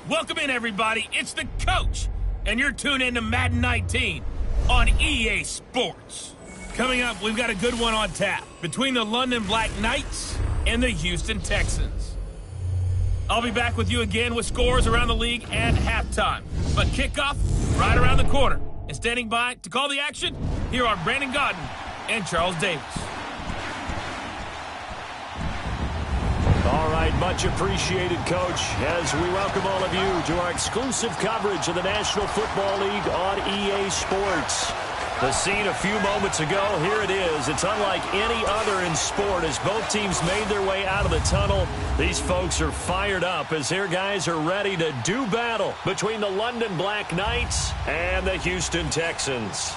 Welcome in, everybody. It's the coach, and you're tuned in to Madden 19 on EA Sports. Coming up, we've got a good one on tap between the London Black Knights and the Houston Texans. I'll be back with you again with scores around the league at halftime. But kickoff right around the corner. And standing by to call the action, here are Brandon Godden and Charles Davis. All right, much appreciated, Coach, as we welcome all of you to our exclusive coverage of the National Football League on EA Sports. The scene a few moments ago, here it is. It's unlike any other in sport as both teams made their way out of the tunnel. These folks are fired up as their guys are ready to do battle between the London Black Knights and the Houston Texans.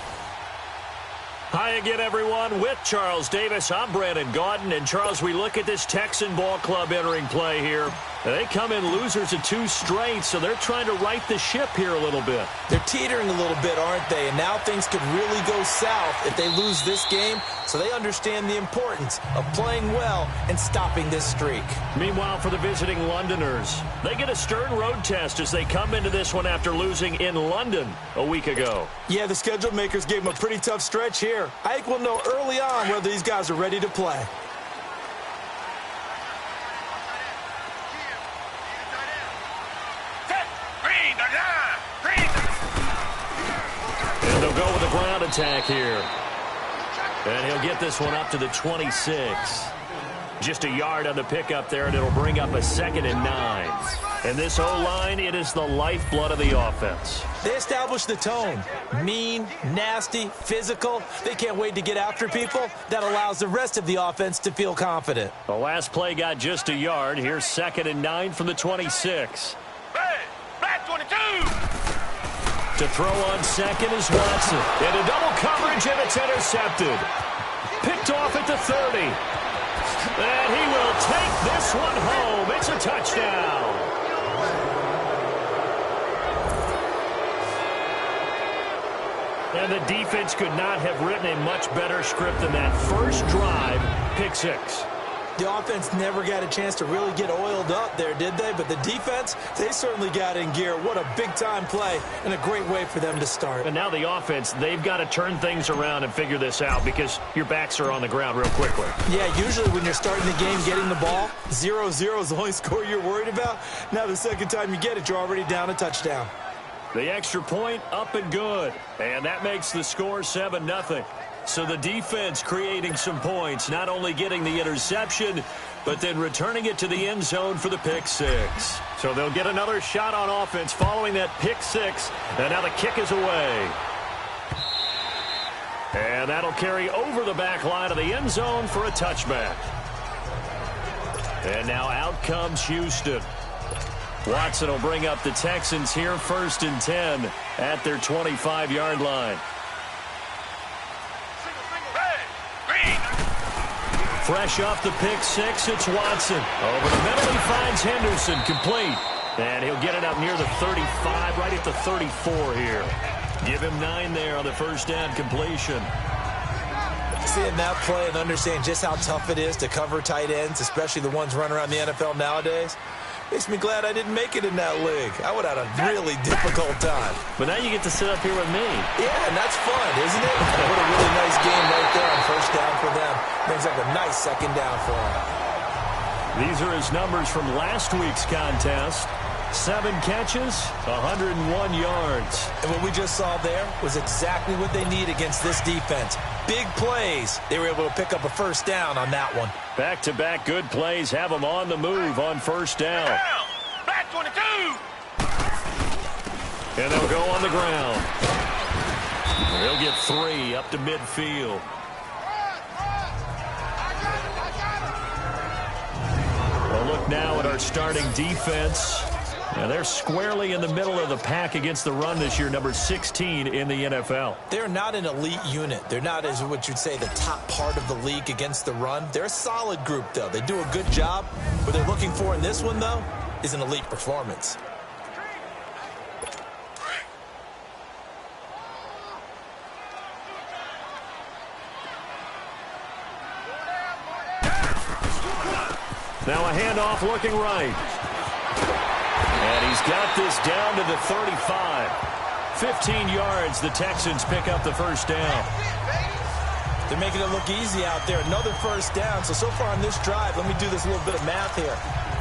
Hi again, everyone. With Charles Davis, I'm Brandon Godden. And, Charles, we look at this Texan ball club entering play here. They come in losers of 2 straight, so they're trying to right the ship here a little bit. They're teetering a little bit, aren't they? And now things could really go south if they lose this game, so they understand the importance of playing well and stopping this streak. Meanwhile, for the visiting Londoners, they get a stern road test as they come into this one after losing in London a week ago. Yeah, the schedule makers gave them a pretty tough stretch here. I think we'll know early on whether these guys are ready to play. And they'll go with a ground attack here. And he'll get this one up to the 26. Just a yard on the pickup there, and it'll bring up a 2nd and 9. And this O-line, it is the lifeblood of the offense. They establish the tone. Mean, nasty, physical. They can't wait to get after people. That allows the rest of the offense to feel confident. The last play got just a yard. Here's 2nd and 9 from the 26. Black 22! To throw on second is Watson. Into double coverage, and it's intercepted. Picked off at the 30. And he will take this one home. It's a touchdown. And the defense could not have written a much better script than that. First drive, pick 6. The offense never got a chance to really get oiled up there, did they? But the defense, they certainly got in gear. What a big-time play and a great way for them to start. And now the offense, they've got to turn things around and figure this out because your backs are on the ground real quickly. Yeah, usually when you're starting the game getting the ball, 0-0 is the only score you're worried about. Now the second time you get it, you're already down a touchdown. The extra point up and good. And that makes the score 7-0. So the defense creating some points, not only getting the interception, but then returning it to the end zone for the pick 6. So they'll get another shot on offense following that pick 6. And now the kick is away. And that'll carry over the back line of the end zone for a touchback. And now out comes Houston. Watson will bring up the Texans here, 1st and 10 at their 25-yard line. Fresh off the pick 6, it's Watson. Over the middle, he finds Henderson, complete. And he'll get it up near the 35, right at the 34 here. Give him 9 there on the first down completion. Seeing that play and understanding just how tough it is to cover tight ends, especially the ones running around the NFL nowadays, makes me glad I didn't make it in that league. I would have had a really difficult time. But now you get to sit up here with me. Yeah, and that's fun, isn't it? What a really nice game right there on first down for them. Brings up a nice 2nd down for them. These are his numbers from last week's contest. 7 catches, 101 yards. And what we just saw there was exactly what they need against this defense. Big plays. They were able to pick up a first down on that one. Back-to-back good plays have them on the move on first down. Black 22! And they'll go on the ground. They'll get 3 up to midfield. We'll look now at our starting defense. Now they're squarely in the middle of the pack against the run this year, number 16 in the NFL. They're not an elite unit. They're not, as what you'd say, the top part of the league against the run. They're a solid group, though. They do a good job. What they're looking for in this one, though, is an elite performance. Now a handoff looking right. And He's got this down to the 35. 15 yards, the Texans pick up the first down. They're making it look easy out there. Another first down. So far on this drive, let me do this little bit of math here.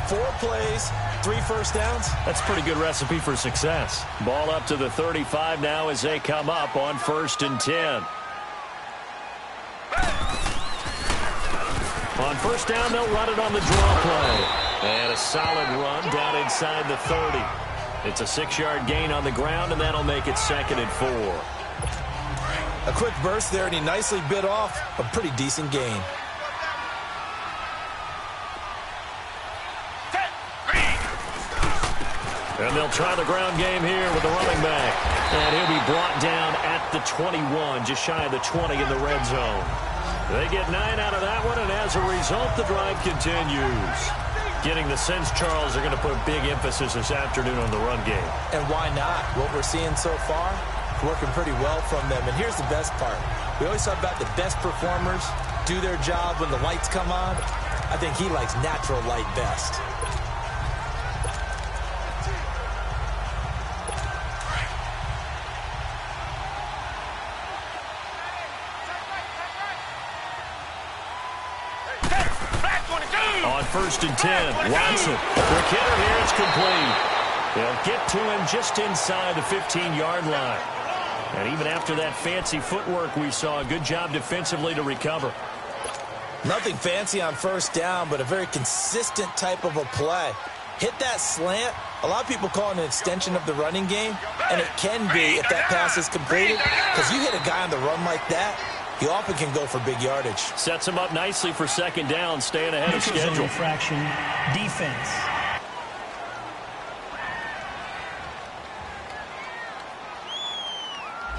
4 plays, 3 first downs. That's a pretty good recipe for success. Ball up to the 35 now as they come up on 1st and 10. On 1st down, they'll run it on the draw play. And a solid run down inside the 30. It's a 6-yard gain on the ground, and that'll make it 2nd and 4. A quick burst there, and he nicely bit off a pretty decent gain. And they'll try the ground game here with the running back. And he'll be brought down at the 21, just shy of the 20 in the red zone. They get 9 out of that one, and as a result, the drive continues. Getting the sense, Charles, are going to put a big emphasis this afternoon on the run game. And why not? What we're seeing so far, working pretty well from them. And here's the best part. We always talk about the best performers do their job when the lights come on. I think he likes natural light best. On 1st and 10, Watson. The kidder here, it's complete. They'll get to him just inside the 15-yard line. And even after that fancy footwork we saw, a good job defensively to recover. Nothing fancy on 1st down, but a very consistent type of a play. Hit that slant. A lot of people call it an extension of the running game, and it can be if that pass is completed, because you hit a guy on the run like that, he often can go for big yardage. Sets him up nicely for 2nd down, staying ahead of schedule. Infraction, defense.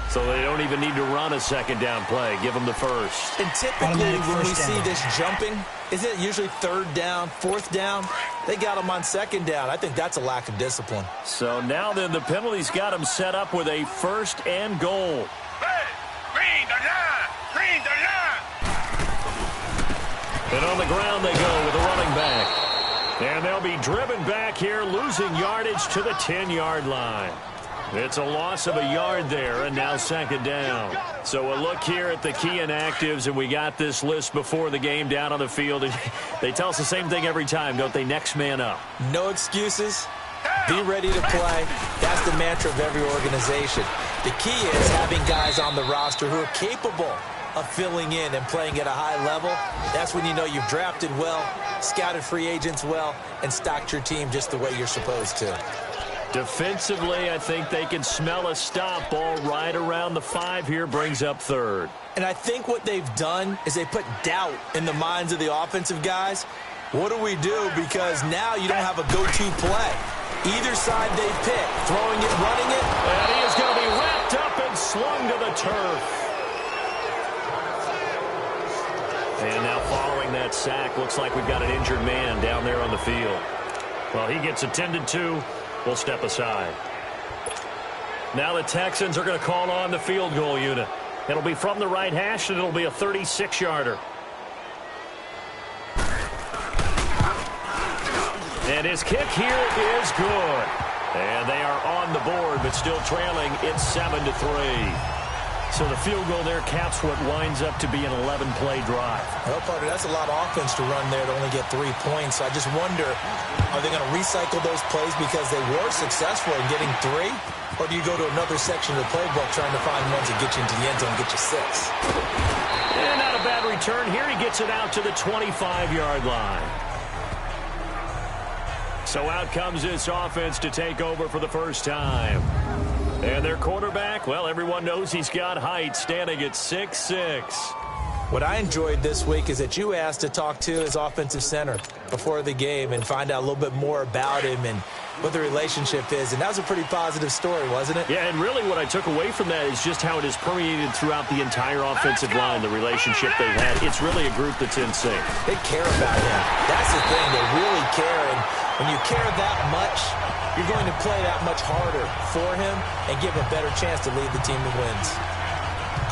So they don't even need to run a 2nd down play. Give them the first. And typically when we see this jumping, isn't it usually 3rd down, 4th down? They got them on 2nd down. I think that's a lack of discipline. So now then the penalty's got them set up with a 1st and goal. And on the ground they go with the running back. And they'll be driven back here, losing yardage to the 10-yard line. It's a loss of a yard there, and now 2nd down. So a look here at the key inactives, and we got this list before the game down on the field. And they tell us the same thing every time, don't they? Next man up. No excuses. Be ready to play. That's the mantra of every organization. The key is having guys on the roster who are capable of filling in and playing at a high level. That's when you know you've drafted well, scouted free agents well, and stocked your team just the way you're supposed to. Defensively, I think they can smell a stop. Ball right around the 5 here, brings up 3rd. And I think what they've done is they put doubt in the minds of the offensive guys. What do we do? Because now you don't have a go-to play. Either side they pick, throwing it, running it. And he is going to be wrapped up and slung to the turf. And now following that sack, looks like we've got an injured man down there on the field. Well, he gets attended to. We'll step aside. Now the Texans are going to call on the field goal unit. It'll be from the right hash, and it'll be a 36-yarder. And his kick here is good. And they are on the board, but still trailing. It's 7-3. So the field goal there caps what winds up to be an 11-play drive. Well, Carter, that's a lot of offense to run there to only get 3 points. I just wonder, are they going to recycle those plays because they were successful in getting 3? Or do you go to another section of the playbook trying to find ones that get you into the end zone and get you 6? And not a bad return here. He gets it out to the 25-yard line. So out comes this offense to take over for the first time. And their quarterback, well, everyone knows he's got height, standing at 6'6". What I enjoyed this week is that you asked to talk to his offensive center before the game and find out a little bit more about him and what the relationship is. And that was a pretty positive story, wasn't it? Yeah, and really what I took away from that is just how it has permeated throughout the entire offensive line, the relationship they've had. It's really a group that's in sync. They care about him. That's the thing. They really care. And when you care that much, you're going to play that much harder for him and give a better chance to lead the team to wins.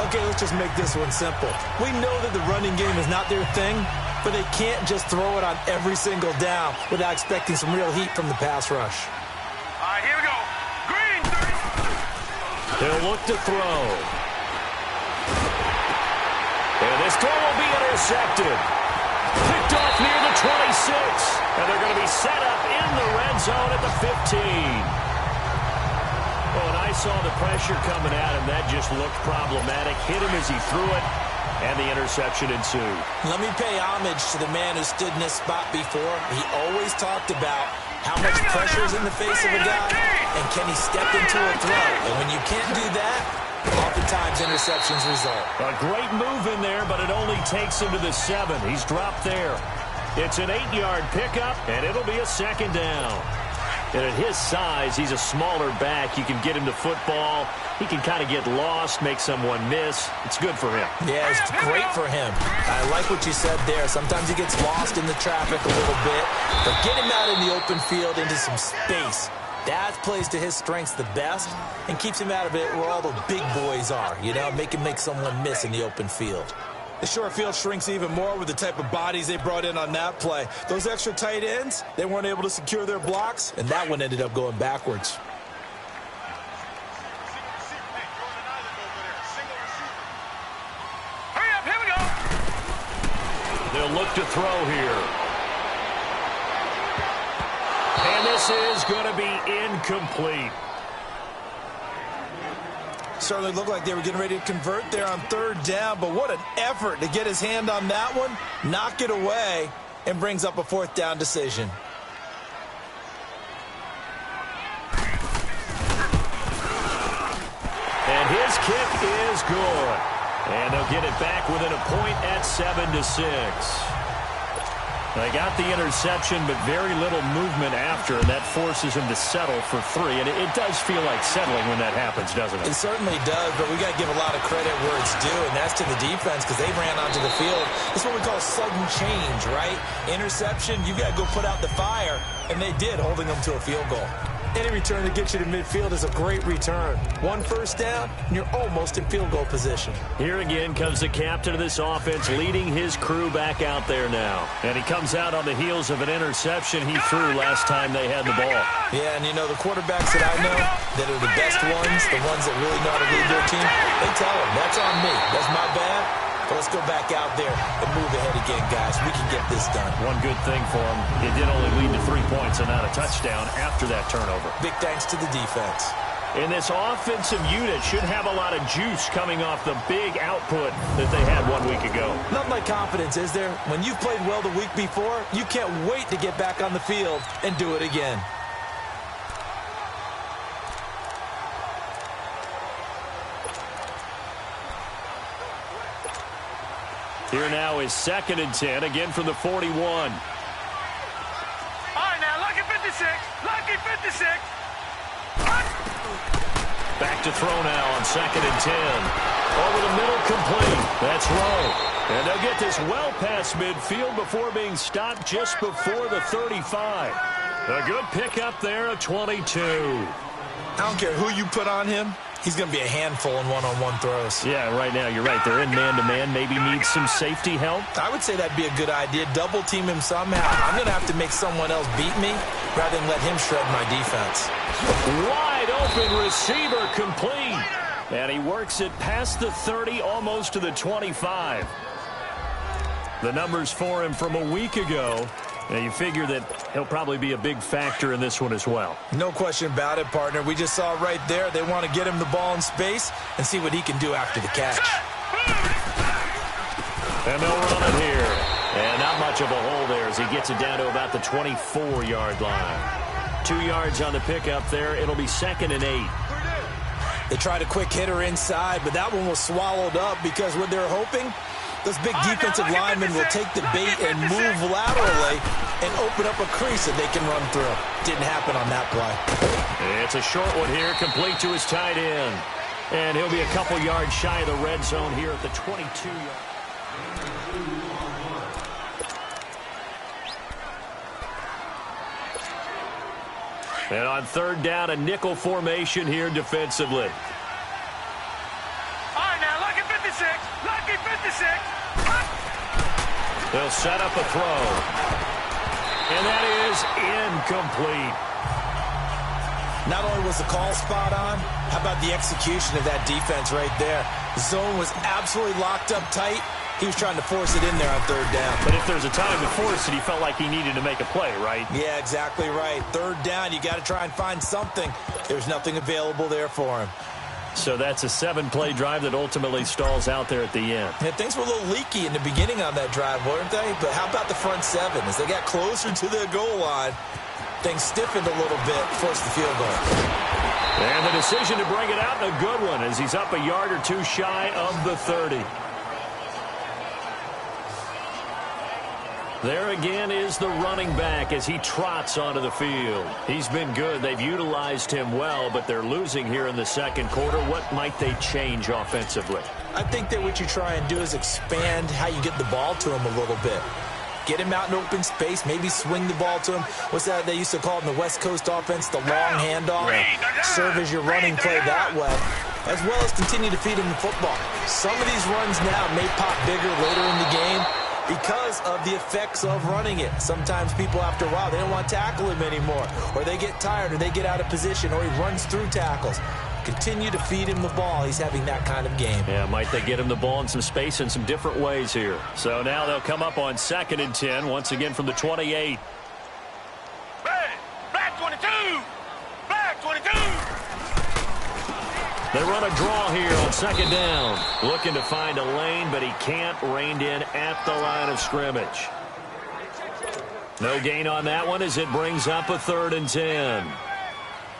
Okay, let's just make this one simple. We know that the running game is not their thing, but they can't just throw it on every single down without expecting some real heat from the pass rush. He'll look to throw. And this throw will be intercepted. Picked off near the 26. And they're going to be set up in the red zone at the 15. Oh, and I saw the pressure coming at him. That just looked problematic. Hit him as he threw it. And the interception ensued. Let me pay homage to the man who stood in this spot before. He always talked about how much pressure is in the face of a guy, and can he step into a throw? And when you can't do that, oftentimes interceptions result. A great move in there, but it only takes him to the 7. He's dropped there. It's an 8-yard pickup, and it'll be a second down. And at his size, he's a smaller back. You can get him to football. He can kind of get lost, make someone miss. It's good for him. Yeah, it's great for him. I like what you said there. Sometimes he gets lost in the traffic a little bit. But get him out in the open field into some space. That plays to his strengths the best and keeps him out of it where all the big boys are. You know, make him make someone miss in the open field. The short field shrinks even more with the type of bodies they brought in on that play. Those extra tight ends, they weren't able to secure their blocks, and that one ended up going backwards. Hurry up, here we go. They'll look to throw here. And this is going to be incomplete. certainly looked like they were getting ready to convert there on third down, but what an effort to get his hand on that one, knock it away, and brings up a fourth down decision. And his kick is good. And they'll get it back within a point at 7-6. They got the interception, but very little movement after, and that forces him to settle for 3. And it does feel like settling when that happens, doesn't it? It certainly does, but we got to give a lot of credit where it's due, and that's to the defense because they ran onto the field. It's what we call sudden change, right? Interception, you got to go put out the fire, and they did, holding them to a field goal. Any return that gets you to midfield is a great return. One first down, and you're almost in field goal position. Here again comes the captain of this offense, leading his crew back out there now. And he comes out on the heels of an interception he threw last time they had the ball. Yeah, and you know, the quarterbacks that I know that are the best ones, the ones that really know how to lead their team, they tell them, that's on me. That's my bad. But let's go back out there and move ahead again, guys. We can get this done. One good thing for him, it did only lead to 3 points and not a touchdown after that turnover. Big thanks to the defense. And this offensive unit should have a lot of juice coming off the big output that they had 1 week ago. Nothing like confidence, is there? When you've played well the week before, you can't wait to get back on the field and do it again. Here now is 2nd and 10, again from the 41. All right, now, lucky 56. Lucky 56. Back to throw now on 2nd and 10. Over the middle, complete. That's low. And they'll get this well past midfield before being stopped just before the 35. A good pickup there, a 22. I don't care who you put on him. He's going to be a handful in one-on-one throws. Yeah, right now, you're right. They're in man-to-man. Maybe need some safety help. I would say that'd be a good idea. Double team him somehow. I'm going to have to make someone else beat me rather than let him shred my defense. Wide open receiver complete. And he works it past the 30, almost to the 25. The numbers for him from a week ago. And you figure that he'll probably be a big factor in this one as well. No question about it, partner. We just saw right there they want to get him the ball in space and see what he can do after the catch. And they'll run it here. And not much of a hole there as he gets it down to about the 24-yard line. 2 yards on the pickup there. It'll be 2nd and 8. They tried a quick hitter inside, but that one was swallowed up because what they're hoping, those big defensive linemen will take the bait and move laterally and open up a crease that they can run through. Didn't happen on that play. It's a short one here, complete to his tight end. And he'll be a couple yards shy of the red zone here at the 22-yard. And on 3rd down, a nickel formation here defensively. All right, now, lucky 56. Lucky 56. They'll set up a throw. And that is incomplete. Not only was the call spot on, how about the execution of that defense right there? The zone was absolutely locked up tight. He was trying to force it in there on third down. But if there's a time to force it, he felt like he needed to make a play, right? Yeah, exactly right. Third down, you got to try and find something. There's nothing available there for him. So that's a 7-play drive that ultimately stalls out there at the end. Yeah, things were a little leaky in the beginning on that drive, weren't they? But how about the front seven? As they got closer to the goal line, things stiffened a little bit, forced the field goal. And the decision to bring it out, a good one, as he's up a yard or two shy of the 30. There again is the running back as he trots onto the field. He's been good. They've utilized him well, but they're losing here in the second quarter. What might they change offensively? I think that what you try and do is expand how you get the ball to him a little bit. Get him out in open space, maybe swing the ball to him. What's that they used to call in the West Coast offense, the long handoff? Serve as your running play that way, as well as continue to feed him the football. Some of these runs now may pop bigger later in the game because of the effects of running it. Sometimes people, after a while, they don't want to tackle him anymore, or they get tired, or they get out of position, or he runs through tackles. Continue to feed him the ball. He's having that kind of game. Yeah, might they get him the ball in some space in some different ways here. So now they'll come up on 2nd and 10, once again from the 28. Black 22! Black 22! They run a draw here on 2nd down. Looking to find a lane, but he can't. Reined in at the line of scrimmage. No gain on that one as it brings up a 3rd and 10.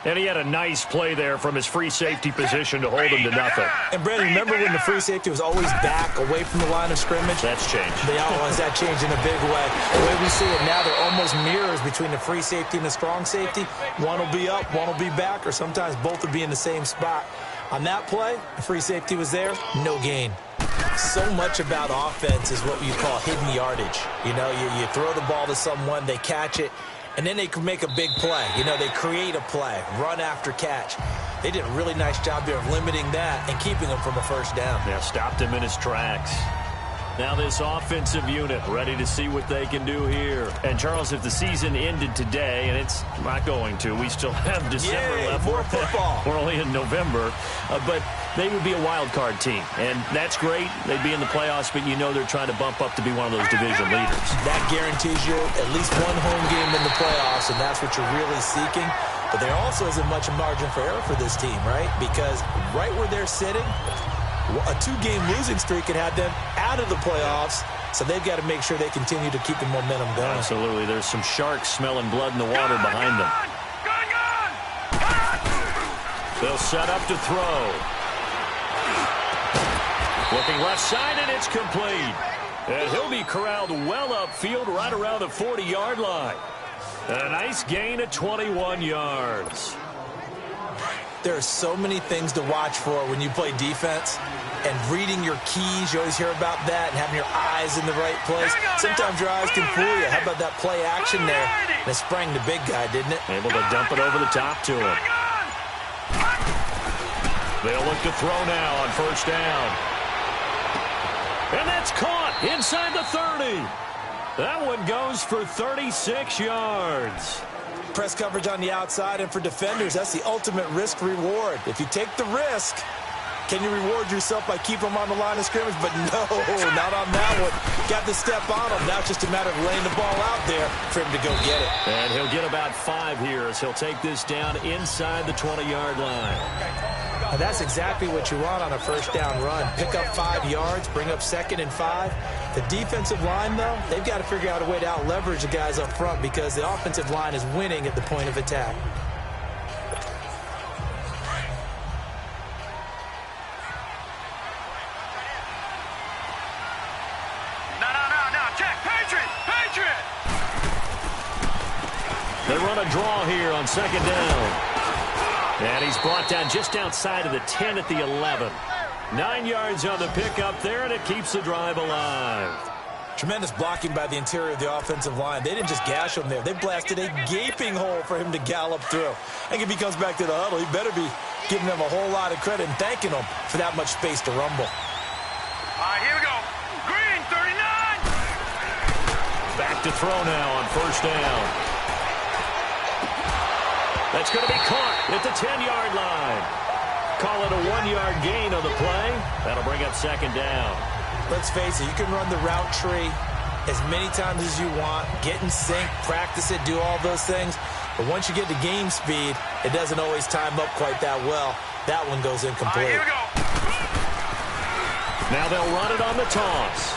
And he had a nice play there from his free safety position to hold him to nothing. And, Brandon, remember when the free safety was always back away from the line of scrimmage? That's changed. That changed in a big way. The way we see it now, they're almost mirrors between the free safety and the strong safety. One will be up, one will be back, or sometimes both will be in the same spot. On that play, the free safety was there, no gain. So much about offense is what you call hidden yardage. You know, you throw the ball to someone, they catch it, and then they can make a big play. You know, they create a play, run after catch. They did a really nice job there of limiting that and keeping him from a first down. Yeah, stopped him in his tracks. Now this offensive unit ready to see what they can do here. And, Charles, if the season ended today, and it's not going to, we still have December left. More football. We're only in November. But they would be a wild card team. And that's great. They'd be in the playoffs, but you know they're trying to bump up to be one of those division leaders. That guarantees you at least one home game in the playoffs, and that's what you're really seeking. But there also isn't much margin for error for this team, right? Because right where they're sitting, a 2-game losing streak could have them out of the playoffs, so they've got to make sure they continue to keep the momentum going. Absolutely. There's some sharks smelling blood in the water behind them. They'll set up to throw. Looking left side, and it's complete. And he'll be corralled well upfield right around the 40-yard line. A nice gain of 21 yards. There are so many things to watch for when you play defense, and reading your keys, you always hear about that, and having your eyes in the right place. Sometimes your eyes can fool you. How about that play action there? And it sprang the big guy, didn't it? Able to dump it over the top to him. They'll look to throw now on first down. And that's caught inside the 30. That one goes for 36 yards. Press coverage on the outside, and for defenders, that's the ultimate risk-reward. If you take the risk, can you reward yourself by keeping them on the line of scrimmage? But no, not on that one. Got the step on him. Now it's just a matter of laying the ball out there for him to go get it. And he'll get about 5 here as he'll take this down inside the 20-yard line. And that's exactly what you want on a first down run. Pick up 5 yards, bring up 2nd and 5. The defensive line, though, they've got to figure out a way to out-leverage the guys up front because the offensive line is winning at the point of attack. No, check, Patriot! They run a draw here on 2nd down. And he's brought down just outside of the 10 at the 11. 9 yards on the pickup there, and it keeps the drive alive. Tremendous blocking by the interior of the offensive line. They didn't just gash him there. They blasted a gaping hole for him to gallop through. I think if he comes back to the huddle, he better be giving them a whole lot of credit and thanking them for that much space to rumble. All right, here we go. Green, 39. Back to throw now on first down. That's going to be caught at the 10-yard line. Call it a 1-yard gain on the play. That'll bring up second down. Let's face it, you can run the route tree as many times as you want, get in sync, practice it, do all those things. But once you get to game speed, it doesn't always time up quite that well. That one goes incomplete. Here we go. Now they'll run it on the toss.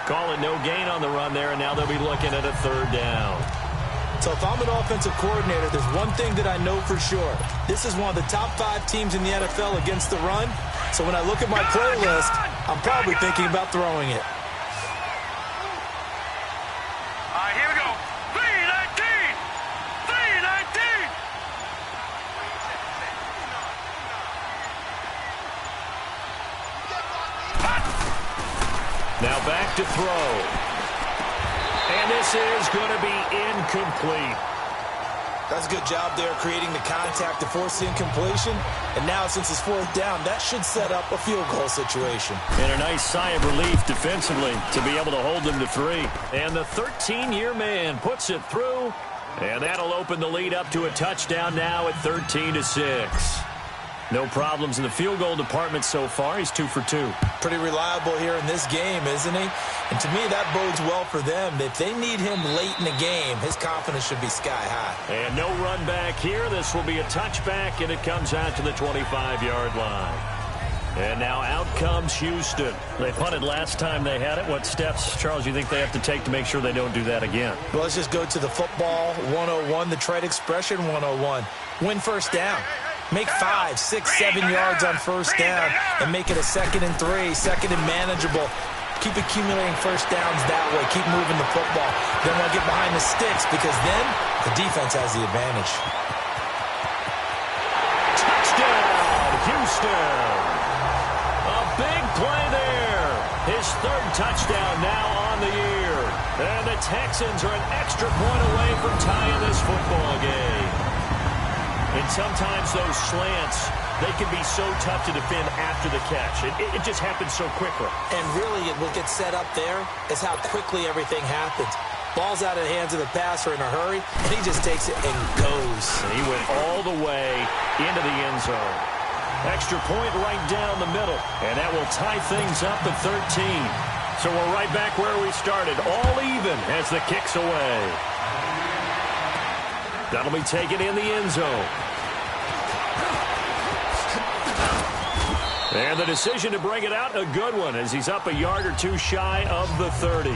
Call it no gain on the run there, and now they'll be looking at a third down. So if I'm an offensive coordinator, there's one thing that I know for sure. This is one of the top 5 teams in the NFL against the run. So when I look at my playlist, I'm probably thinking about throwing it. Here we go. 319! 319! Now back to throw. And this is going to be incomplete. That's a good job there creating the contact to force the incompletion. And now since it's 4th down, that should set up a field goal situation. And a nice sigh of relief defensively to be able to hold them to 3. And the 13-year man puts it through. And that'll open the lead up to a touchdown now at 13-6. No problems in the field goal department so far. He's 2 for 2. Pretty reliable here in this game, isn't he? And to me, that bodes well for them. If they need him late in the game, his confidence should be sky high. And no run back here. This will be a touchback, and it comes out to the 25-yard line. And now out comes Houston. They punted last time they had it. What steps, Charles, you think they have to take to make sure they don't do that again? Well, let's just go to the football 101, the trade expression 101. Win first down. Make 5, 6, 7 yards on first down and make it a 2nd and 3, 2nd and manageable. Keep accumulating first downs that way. Keep moving the football. Don't want to get behind the sticks because then the defense has the advantage. Touchdown, Houston. A big play there. His 3rd touchdown now on the year. And the Texans are an extra point away from tying this football game. And sometimes those slants, they can be so tough to defend after the catch. It just happens so quickly. And really, what gets set up there is how quickly everything happens. Ball's out of the hands of the passer in a hurry, and he just takes it and goes. And he went all the way into the end zone. Extra point right down the middle, and that will tie things up at 13. So we're right back where we started, all even as the kick's away. That'll be taken in the end zone. And the decision to bring it out, a good one, as he's up a yard or 2 shy of the 30.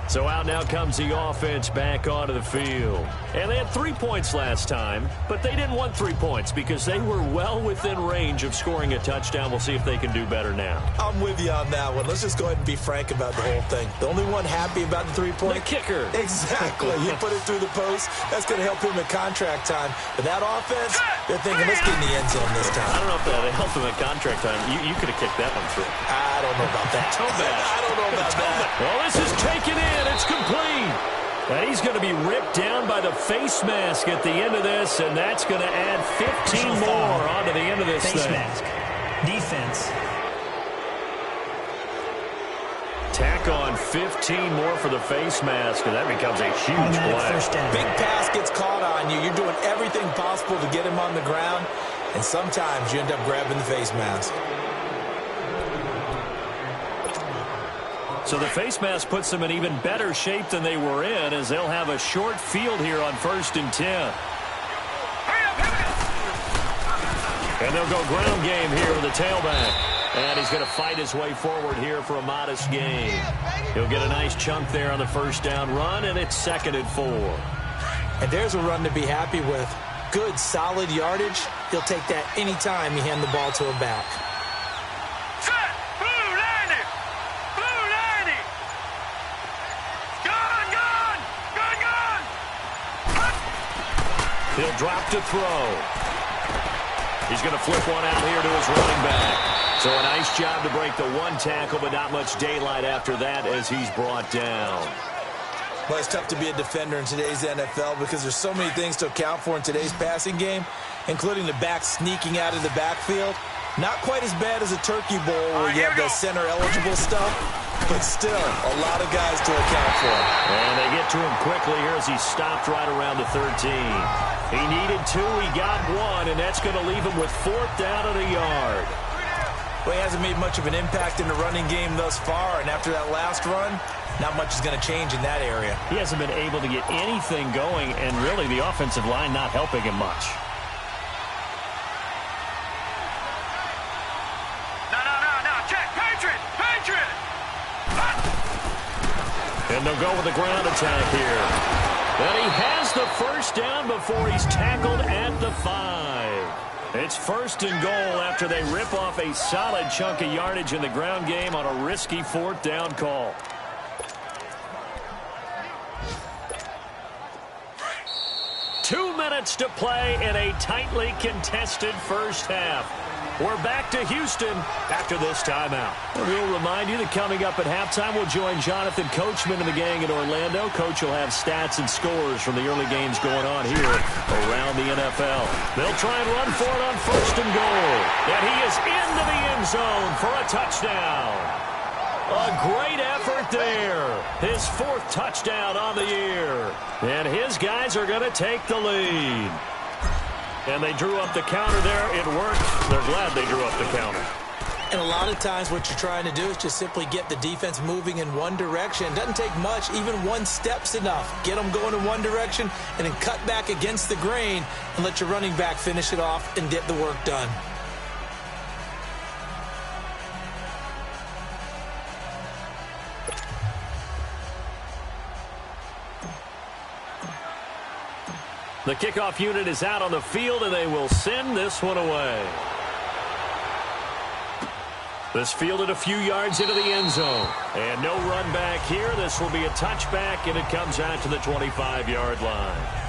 So out now comes the offense back onto the field. And they had 3 points last time, but they didn't want 3 points because they were well within range of scoring a touchdown. We'll see if they can do better now. I'm with you on that one. Let's just go ahead and be frank about the whole thing. The only one happy about the 3-point? The kicker. Exactly. You put it through the post. That's going to help him at contract time. But that offense, they're thinking, let's get in the end zone this time. I don't know if that helped him at contract time. You could have kicked that one through. I don't know about that. I don't know about that. Well, this is taken in. It's complete. And he's going to be ripped down by the face mask at the end of this, and that's going to add 15 more onto the end of this face thing. Mask. Defense. Tack on 15 more for the face mask, and that becomes a huge play. Big pass gets caught on you. You're doing everything possible to get him on the ground, and sometimes you end up grabbing the face mask. So the face mask puts them in even better shape than they were in, as they'll have a short field here on 1st and 10. And they'll go ground game here with the tailback. And he's going to fight his way forward here for a modest gain. He'll get a nice chunk there on the first down run, and it's 2nd and 4. And there's a run to be happy with. Good, solid yardage. He'll take that anytime you hand the ball to him back. He'll drop to throw. He's going to flip one out here to his running back. So a nice job to break the 1 tackle, but not much daylight after that as he's brought down. Well, it's tough to be a defender in today's NFL because there's so many things to account for in today's passing game, including the back sneaking out of the backfield. Not quite as bad as a turkey bowl where you have the center-eligible stuff, but still a lot of guys to account for. And they get to him quickly here as he stopped right around the 13. He needed 2, he got 1, and that's going to leave him with 4th down and a yard. Well, he hasn't made much of an impact in the running game thus far, and after that last run, not much is going to change in that area. He hasn't been able to get anything going, and really the offensive line not helping him much. And they'll go with the ground attack here. And he has the 1st down before he's tackled at the 5. It's 1st and goal after they rip off a solid chunk of yardage in the ground game on a risky 4th down call. Two minutes to play in a tightly contested first half. We're back to Houston after this timeout. We'll remind you that coming up at halftime, we'll join Jonathan Coachman and the gang in Orlando. Coach will have stats and scores from the early games going on here around the NFL. They'll try and run for it on 1st and goal. And he is into the end zone for a touchdown. A great effort there. His 4th touchdown on the year. And his guys are going to take the lead. And they drew up the counter there. It worked. They're glad they drew up the counter. And a lot of times what you're trying to do is just simply get the defense moving in one direction. It doesn't take much. Even 1 step's enough. Get them going in one direction and then cut back against the grain and let your running back finish it off and get the work done. The kickoff unit is out on the field, and they will send this one away. This fielded a few yards into the end zone. And no run back here. This will be a touchback, and it comes out to the 25-yard line.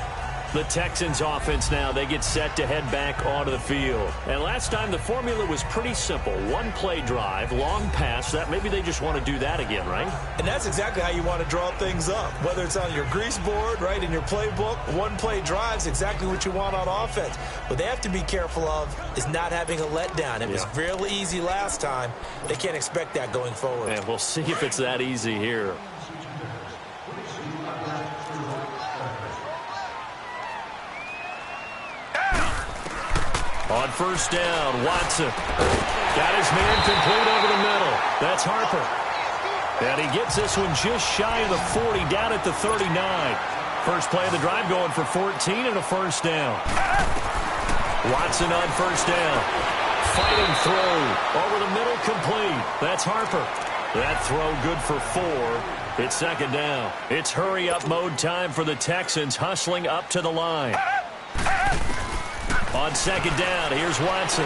The Texans offense now, they get set to head back onto the field. And last time the formula was pretty simple. 1-play drive, long pass. That maybe they just want to do that again, right? And that's exactly how you want to draw things up. Whether it's on your grease board, right, in your playbook, 1-play drive is exactly what you want on offense. What they have to be careful of is not having a letdown. It was really easy last time. They can't expect that going forward. And we'll see if it's that easy here. On 1st down, Watson got his man complete over the middle. That's Harper. And he gets this one just shy of the 40, down at the 39. First play of the drive going for 14 and a 1st down. Watson on 1st down. Fighting throw. Over the middle, complete. That's Harper. That throw good for 4. It's 2nd down. It's hurry-up mode time for the Texans, hustling up to the line. On 2nd down, here's Watson.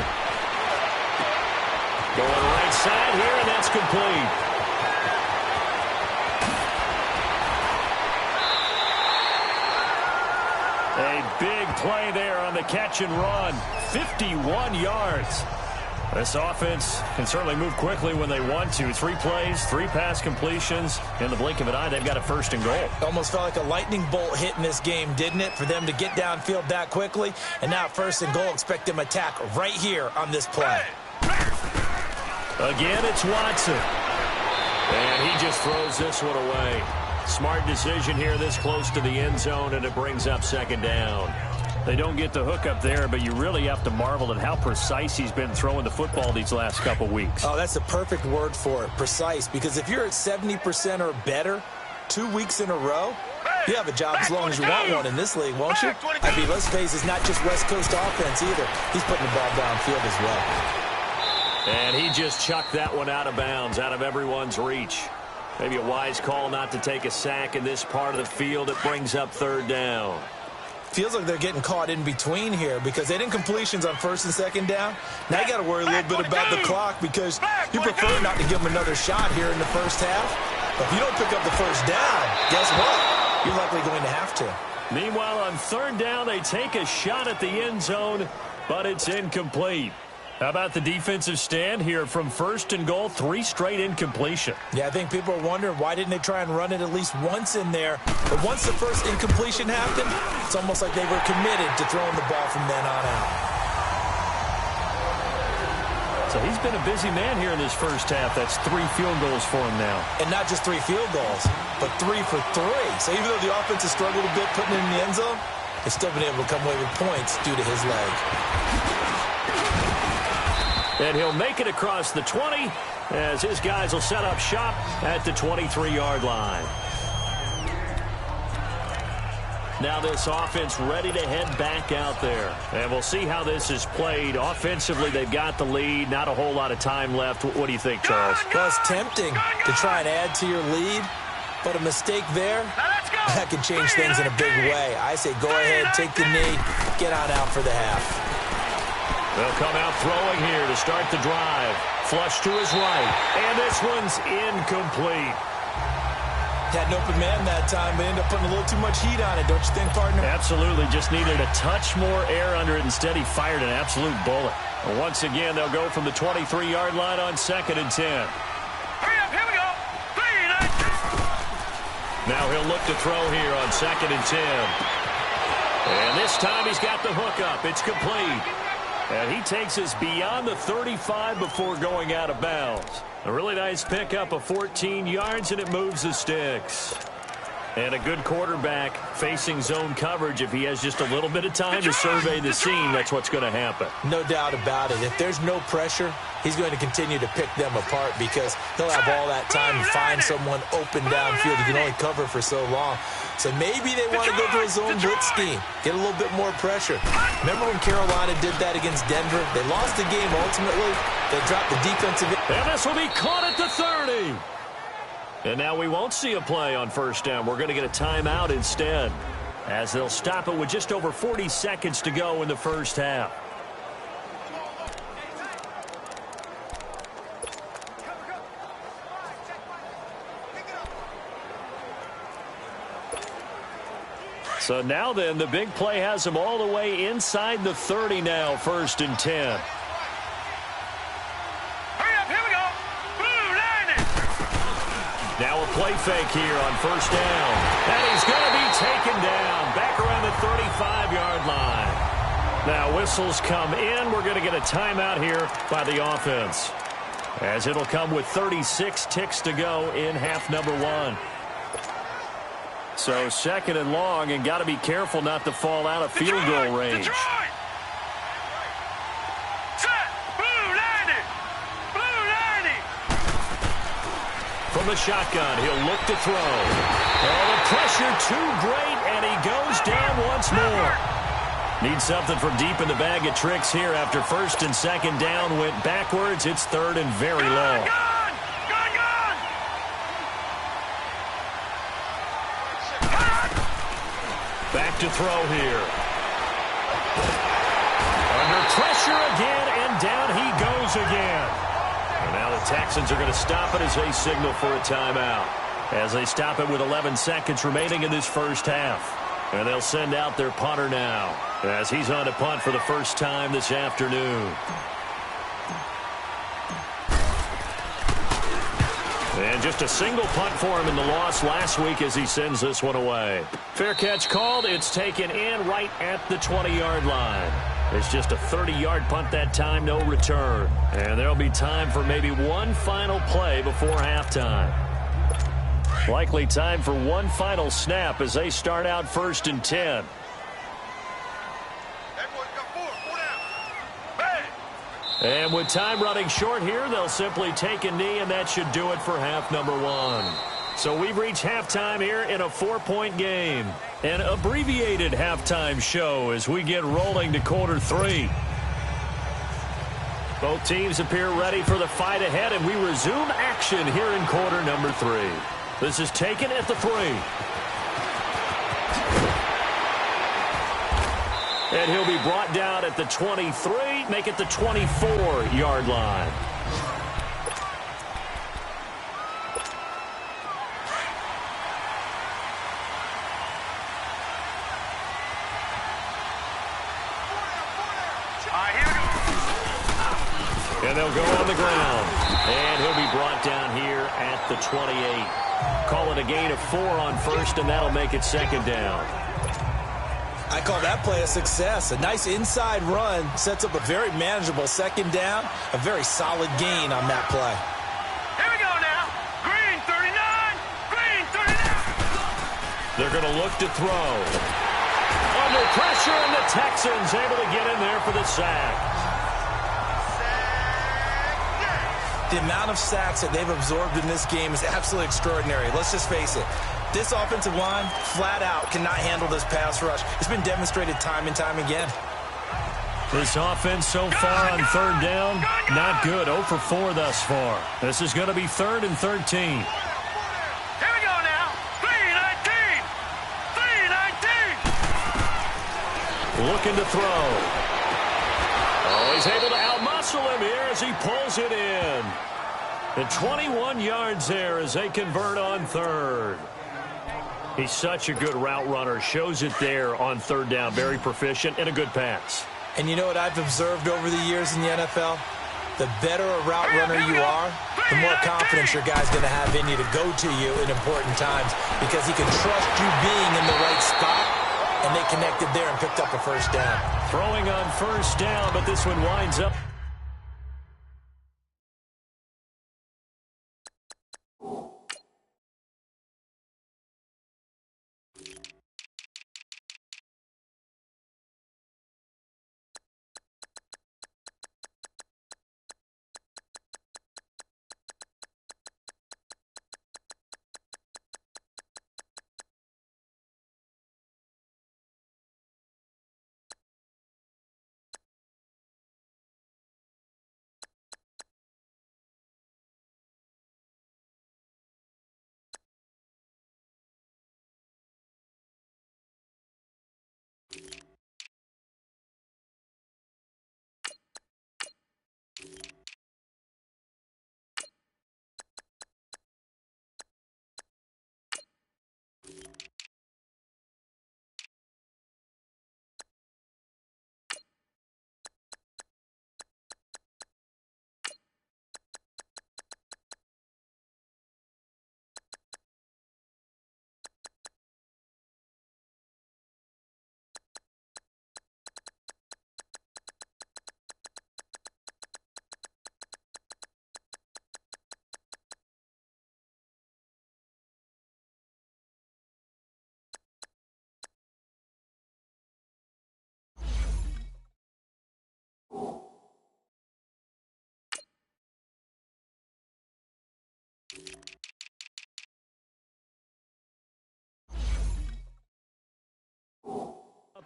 Going right side here, and that's complete. A big play there on the catch and run. 51 yards. This offense can certainly move quickly when they want to. 3 plays, 3 pass completions. In the blink of an eye, they've got a 1st and goal. Almost felt like a lightning bolt hit in this game, didn't it? For them to get downfield that quickly. And now 1st and goal, expect them to attack right here on this play. Again, it's Watson. And he just throws this one away. Smart decision here this close to the end zone, and it brings up 2nd down. They don't get the hook up there, but you really have to marvel at how precise he's been throwing the football these last couple weeks. Oh, that's the perfect word for it, precise. Because if you're at 70% or better 2 weeks in a row, you have a job as long as you want one in this league, won't you? I mean, let's face it, it's not just West Coast offense either. He's putting the ball downfield as well. And he just chucked that one out of bounds, out of everyone's reach. Maybe a wise call not to take a sack in this part of the field. It brings up 3rd down. Feels like they're getting caught in between here because they didn't completions on 1st and 2nd down. Now you got to worry a little bit about the clock because you prefer not to give them another shot here in the first half. But if you don't pick up the 1st down, guess what? You're likely going to have to. Meanwhile, on 3rd down, they take a shot at the end zone, but it's incomplete. How about the defensive stand here from 1st and goal, 3 straight incompletion? Yeah, I think people are wondering why didn't they try and run it at least once in there. But once the first incompletion happened, it's almost like they were committed to throwing the ball from then on out. So he's been a busy man here in this first half. That's 3 field goals for him now. And not just 3 field goals, but 3 for 3. So even though the offense has struggled a bit putting it in the end zone, they've still been able to come away with points due to his leg. And he'll make it across the 20 as his guys will set up shop at the 23-yard line. Now this offense ready to head back out there. And we'll see how this is played. Offensively, they've got the lead. Not a whole lot of time left. What do you think, Charles? Well, it's tempting to try and add to your lead, but a mistake there, that can change things in a big way. I say go ahead, take the knee, get on out for the half. They'll come out throwing here to start the drive. Flush to his right, and this one's incomplete. Had an open man that time, but ended up putting a little too much heat on it, don't you think, partner? Absolutely. Just needed a touch more air under it. Instead, he fired an absolute bullet. And once again, they'll go from the 23-yard line on 2nd and 10. Hurry up, here we go. 3, 9. Now he'll look to throw here on 2nd and 10. And this time he's got the hook up. It's complete. And he takes us beyond the 35 before going out of bounds. A really nice pickup of 14 yards, and it moves the sticks. And a good quarterback facing zone coverage. If he has just a little bit of time to survey the scene, that's what's going to happen. No doubt about it. If there's no pressure, he's going to continue to pick them apart because he'll have all that time to find someone open downfield. He can only cover for so long. So maybe they want to go to a zone blitz scheme, get a little bit more pressure. Remember when Carolina did that against Denver? They lost the game ultimately. They dropped the defensive. And this will be caught at the 30. And now we won't see a play on first down. We're going to get a timeout instead, as they'll stop it with just over 40 seconds to go in the first half. So now then, the big play has them all the way inside the 30 now, 1st and 10. Hurry up, here we go. Blue line it. Now a play fake here on first down. And he's going to be taken down back around the 35-yard line. Now whistles come in. We're going to get a timeout here by the offense, as it'll come with 36 ticks to go in half number 1. So 2nd and long, and got to be careful not to fall out of field goal range. From the shotgun, he'll look to throw. Oh, the pressure too great, and he goes down once more. Needs something from deep in the bag of tricks here after 1st and 2nd down went backwards. It's 3rd and very long. Back to throw here. Under pressure again, and down he goes again. And now the Texans are going to stop it as they signal for a timeout, as they stop it with 11 seconds remaining in this first half. And they'll send out their punter now, as he's on to punt for the first time this afternoon. And just a single punt for him in the loss last week as he sends this one away. Fair catch called. It's taken in right at the 20-yard line. It's just a 30-yard punt that time, no return. And there'll be time for maybe one final play before halftime. Likely time for one final snap as they start out 1st and 10. And with time running short here, they'll simply take a knee, and that should do it for half number 1. So we've reached halftime here in a 4-point game. An abbreviated halftime show as we get rolling to quarter 3. Both teams appear ready for the fight ahead, and we resume action here in quarter number 3. This is taken at the 3. And he'll be brought down at the 23, make it the 24-yard line. And they'll go on the ground. And he'll be brought down here at the 28. Call it a gain of 4 on 1st, and that'll make it 2nd down. I call that play a success. A nice inside run sets up a very manageable second down, a very solid gain on that play. Here we go now. Green 39. Green 39. They're going to look to throw. Under pressure, and the Texans able to get in there for the sack. The amount of sacks that they've absorbed in this game is absolutely extraordinary. Let's just face it. This offensive line, flat out, cannot handle this pass rush. It's been demonstrated time and time again. This offense so far on third down, not good. 0 for 4 thus far. This is going to be 3rd and 13. Here we go now. 3-19. 3-19. Looking to throw. Oh, he's able to outmuscle him here as he pulls it in. The 21 yards there as they convert on 3rd. He's such a good route runner. Shows it there on 3rd down. Very proficient and a good pass. And you know what I've observed over the years in the NFL? The better a route runner you are, the more confidence your guy's going to have in you to go to you in important times because he can trust you being in the right spot, and they connected there and picked up a first down. Throwing on 1st down, but this one winds up.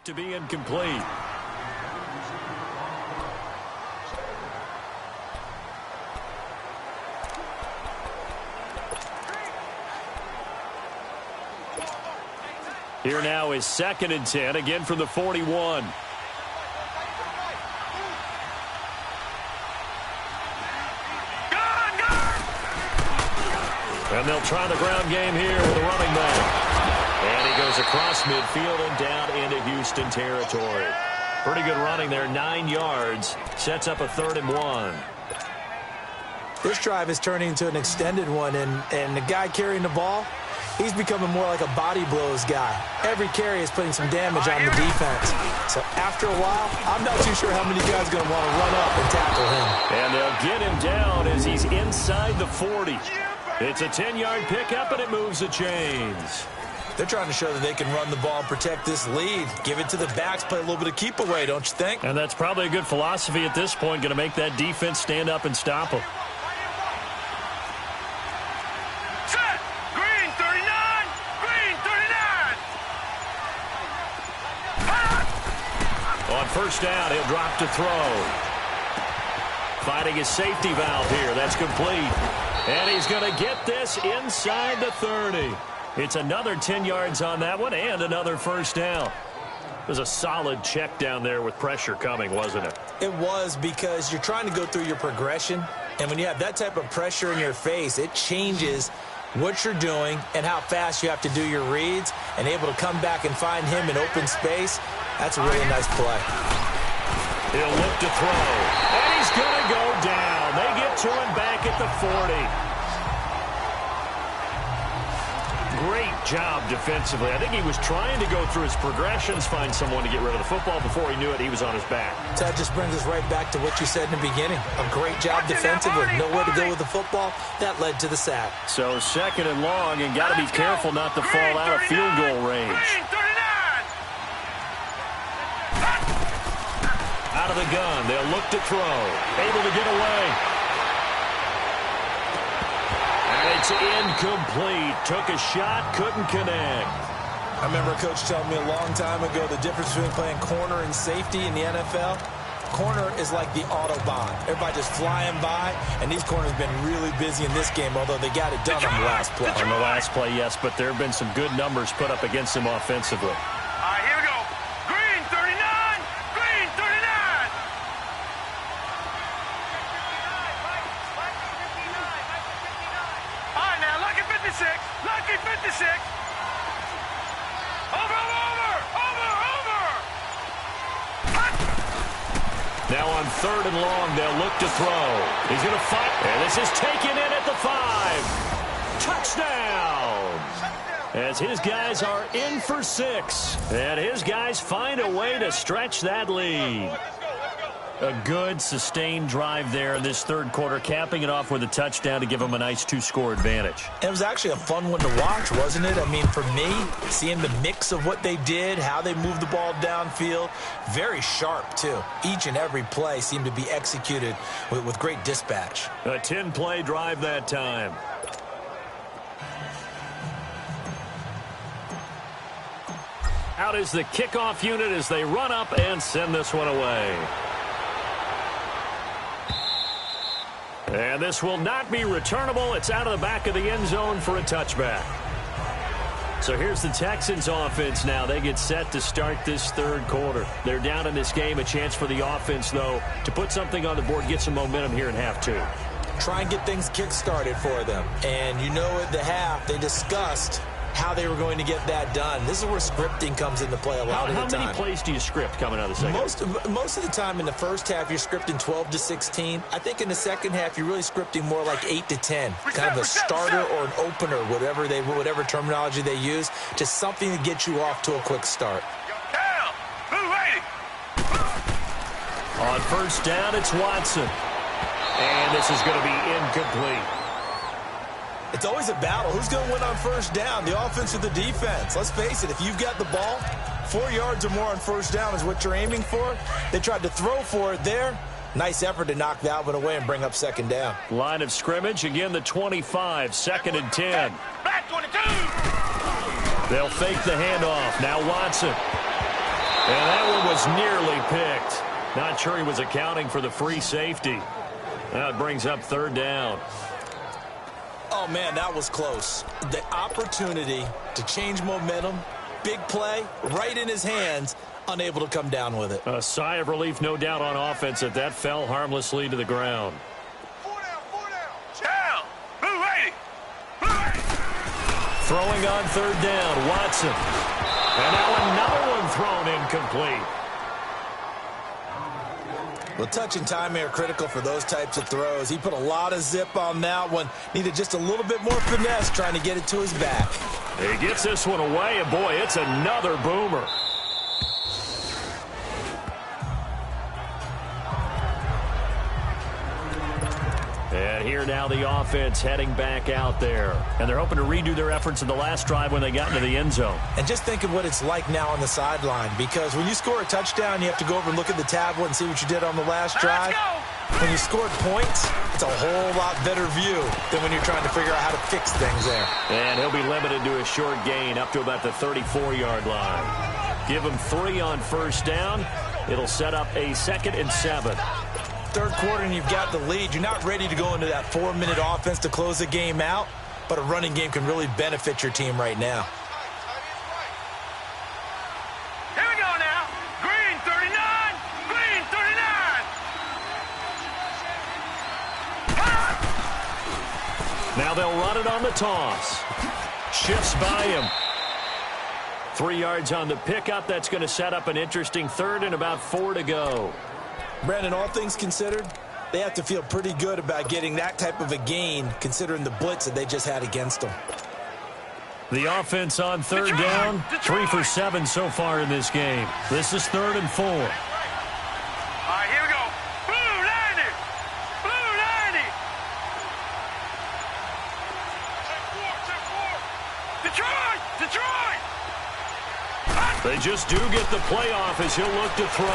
To be incomplete. Here now is 2nd and 10, again from the 41. And they'll try the ground game here with a running back. And he goes across midfield and down into Houston territory. Pretty good running there, 9 yards. Sets up a 3rd and 1. This drive is turning into an extended one, and the guy carrying the ball, he's becoming more like a body blows guy. Every carry is putting some damage on the defense. So after a while, I'm not too sure how many guys are going to want to run up and tackle him. And they'll get him down as he's inside the 40. It's a 10-yard pickup, and it moves the chains. They're trying to show that they can run the ball and protect this lead. Give it to the backs, play a little bit of keep away, don't you think? And that's probably a good philosophy at this point, going to make that defense stand up and stop them. Set. Green 39. Green 39. On 1st down, he'll drop to throw. Finding his safety valve here. That's complete. And he's going to get this inside the 30. It's another 10 yards on that one and another 1st down. It was a solid check down there with pressure coming, wasn't it? It was, because you're trying to go through your progression, and when you have that type of pressure in your face, it changes what you're doing and how fast you have to do your reads, and able to come back and find him in open space. That's a really nice play. He'll look to throw, and he's going to go down. They get to him back at the 40. great job defensively. I think he was trying to go through his progressions, find someone to get rid of the football. Before he knew it, he was on his back. So that just brings us right back to what you said in the beginning. A great job defensively. Nowhere to go with the football. That led to the sack. So 2nd and long, and got to be careful not to fall out of field goal range. Out of the gun. They'll look to throw. Able to get away. And it's incomplete. Took a shot, couldn't connect. I remember a coach telling me a long time ago the difference between playing corner and safety in the NFL. Corner is like the Autobahn. Everybody just flying by, and these corners have been really busy in this game, although they got it done on the last play. On the last play, yes, but there have been some good numbers put up against them offensively. All right, here we go. Green 39. Green 39. All right, now, lucky 56. Lucky 56. Over. Now on 3rd and long, they'll look to throw. He's going to fight, and this is taken in at the 5. Touchdown! As his guys are in for 6. And his guys find a way to stretch that lead. A good, sustained drive there in this 3rd quarter, capping it off with a touchdown to give them a nice 2-score advantage. It was actually a fun one to watch, wasn't it? I mean, for me, seeing the mix of what they did, how they moved the ball downfield, very sharp, too. Each and every play seemed to be executed with great dispatch. A 10-play drive that time. Out is the kickoff unit as they run up and send this one away. And this will not be returnable. It's out of the back of the end zone for a touchback. So here's the Texans offense now. They get set to start this 3rd quarter. They're down in this game. A chance for the offense, though, to put something on the board, get some momentum here in half 2. Try and get things kick-started for them. And you know at the half, they discussed how they were going to get that done. This is where scripting comes into play a lot of the time. How many plays do you script coming out of the second? Most of the time in the first half, you're scripting 12 to 16. I think in the second half, you're really scripting more like 8 to 10. Kind of a starter or an opener, whatever terminology they use. Just something to get you off to a quick start. On 1st down, it's Watson. And this is going to be incomplete. It's always a battle. Who's going to win on 1st down, the offense or the defense? Let's face it, if you've got the ball, 4 yards or more on 1st down is what you're aiming for. They tried to throw for it there. Nice effort to knock that one away and bring up 2nd down. Line of scrimmage, again the 25, 2nd and 10. Back 22. They'll fake the handoff. Now Watson. And that one was nearly picked. Not sure he was accounting for the free safety. Now it brings up 3rd down. Oh, man, that was close. The opportunity to change momentum, big play, right in his hands, unable to come down with it. A sigh of relief, no doubt, on offense that fell harmlessly to the ground. 4 down. Blue 80. Throwing on 3rd down, Watson. And now another one thrown incomplete. Well, touch and time are critical for those types of throws. He put a lot of zip on that one. Needed just a little bit more finesse trying to get it to his back. He gets this one away, and boy, it's another boomer. And here now the offense heading back out there. And they're hoping to redo their efforts in the last drive when they got into the end zone. And just think of what it's like now on the sideline, because when you score a touchdown, you have to go over and look at the tablet and see what you did on the last drive. When you scored points, it's a whole lot better view than when you're trying to figure out how to fix things there. And he'll be limited to a short gain up to about the 34-yard line. Give him 3 on 1st down. It'll set up a 2nd and 7. 3rd quarter and you've got the lead. You're not ready to go into that 4-minute offense to close the game out, but a running game can really benefit your team right now. Here we go now. Green 39. Green 39. Now they'll run it on the toss. Shifts by him. 3 yards on the pickup. That's going to set up an interesting 3rd and about 4 to go. Brandon, all things considered, they have to feel pretty good about getting that type of a gain considering the blitz that they just had against them. The offense on third down, 3 for 7 so far in this game. This is 3rd and 4. All right, here we go. Blue 90. Blue 90. Detroit. Detroit. They just do get the playoff as he'll look to throw.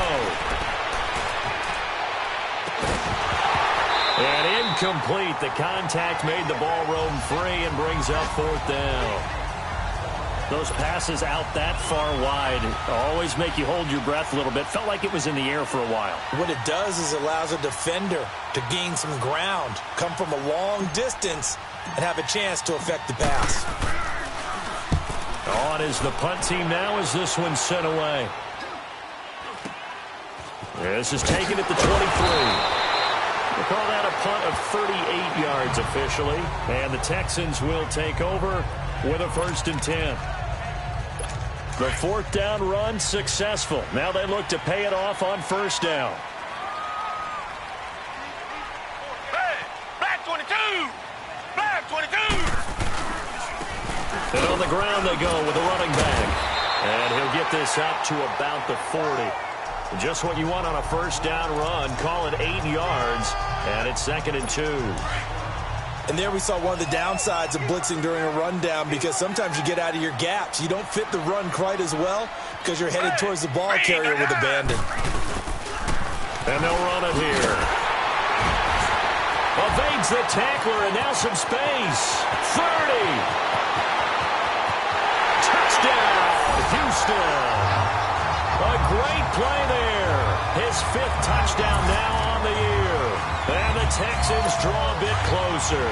And incomplete. The contact made the ball roam free and brings up 4th down. Those passes out that far wide always make you hold your breath a little bit. Felt like it was in the air for a while. What it does is allows a defender to gain some ground, come from a long distance, and have a chance to affect the pass. On is the punt team now as this one's sent away. This is taken at the 23. We'll call that a punt of 38 yards officially. And the Texans will take over with a 1st and 10. The 4th down run successful. Now they look to pay it off on 1st down. Hey, black 22. Black 22. And on the ground they go with a running back. And he'll get this up to about the 40. Just what you want on a 1st down run. Call it 8 yards. And it's 2nd and 2. And there we saw one of the downsides of blitzing during a rundown, because sometimes you get out of your gaps. You don't fit the run quite as well because you're headed towards the ball carrier with abandon. And they'll run it here. Evades the tackler, and now some space. 30. Touchdown, Houston. A great play there. His 5th touchdown now on the year. And the Texans draw a bit closer.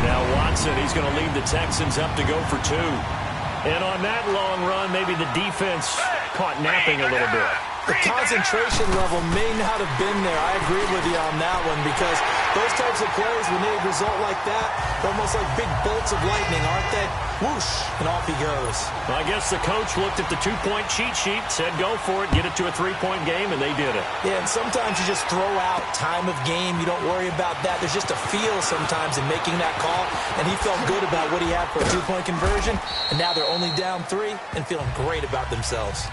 Now Watson, he's going to lead the Texans up to go for 2. And on that long run, maybe the defense caught napping a little bit. The concentration level may not have been there. I agree with you on that one, because those types of plays, when they result like that, they're almost like big bolts of lightning, aren't they? Whoosh, and off he goes. Well, I guess the coach looked at the 2-point cheat sheet, said go for it, get it to a 3-point game, and they did it. Yeah, and sometimes you just throw out time of game. You don't worry about that. There's just a feel sometimes in making that call, and he felt good about what he had for a 2-point conversion, and now they're only down 3 and feeling great about themselves.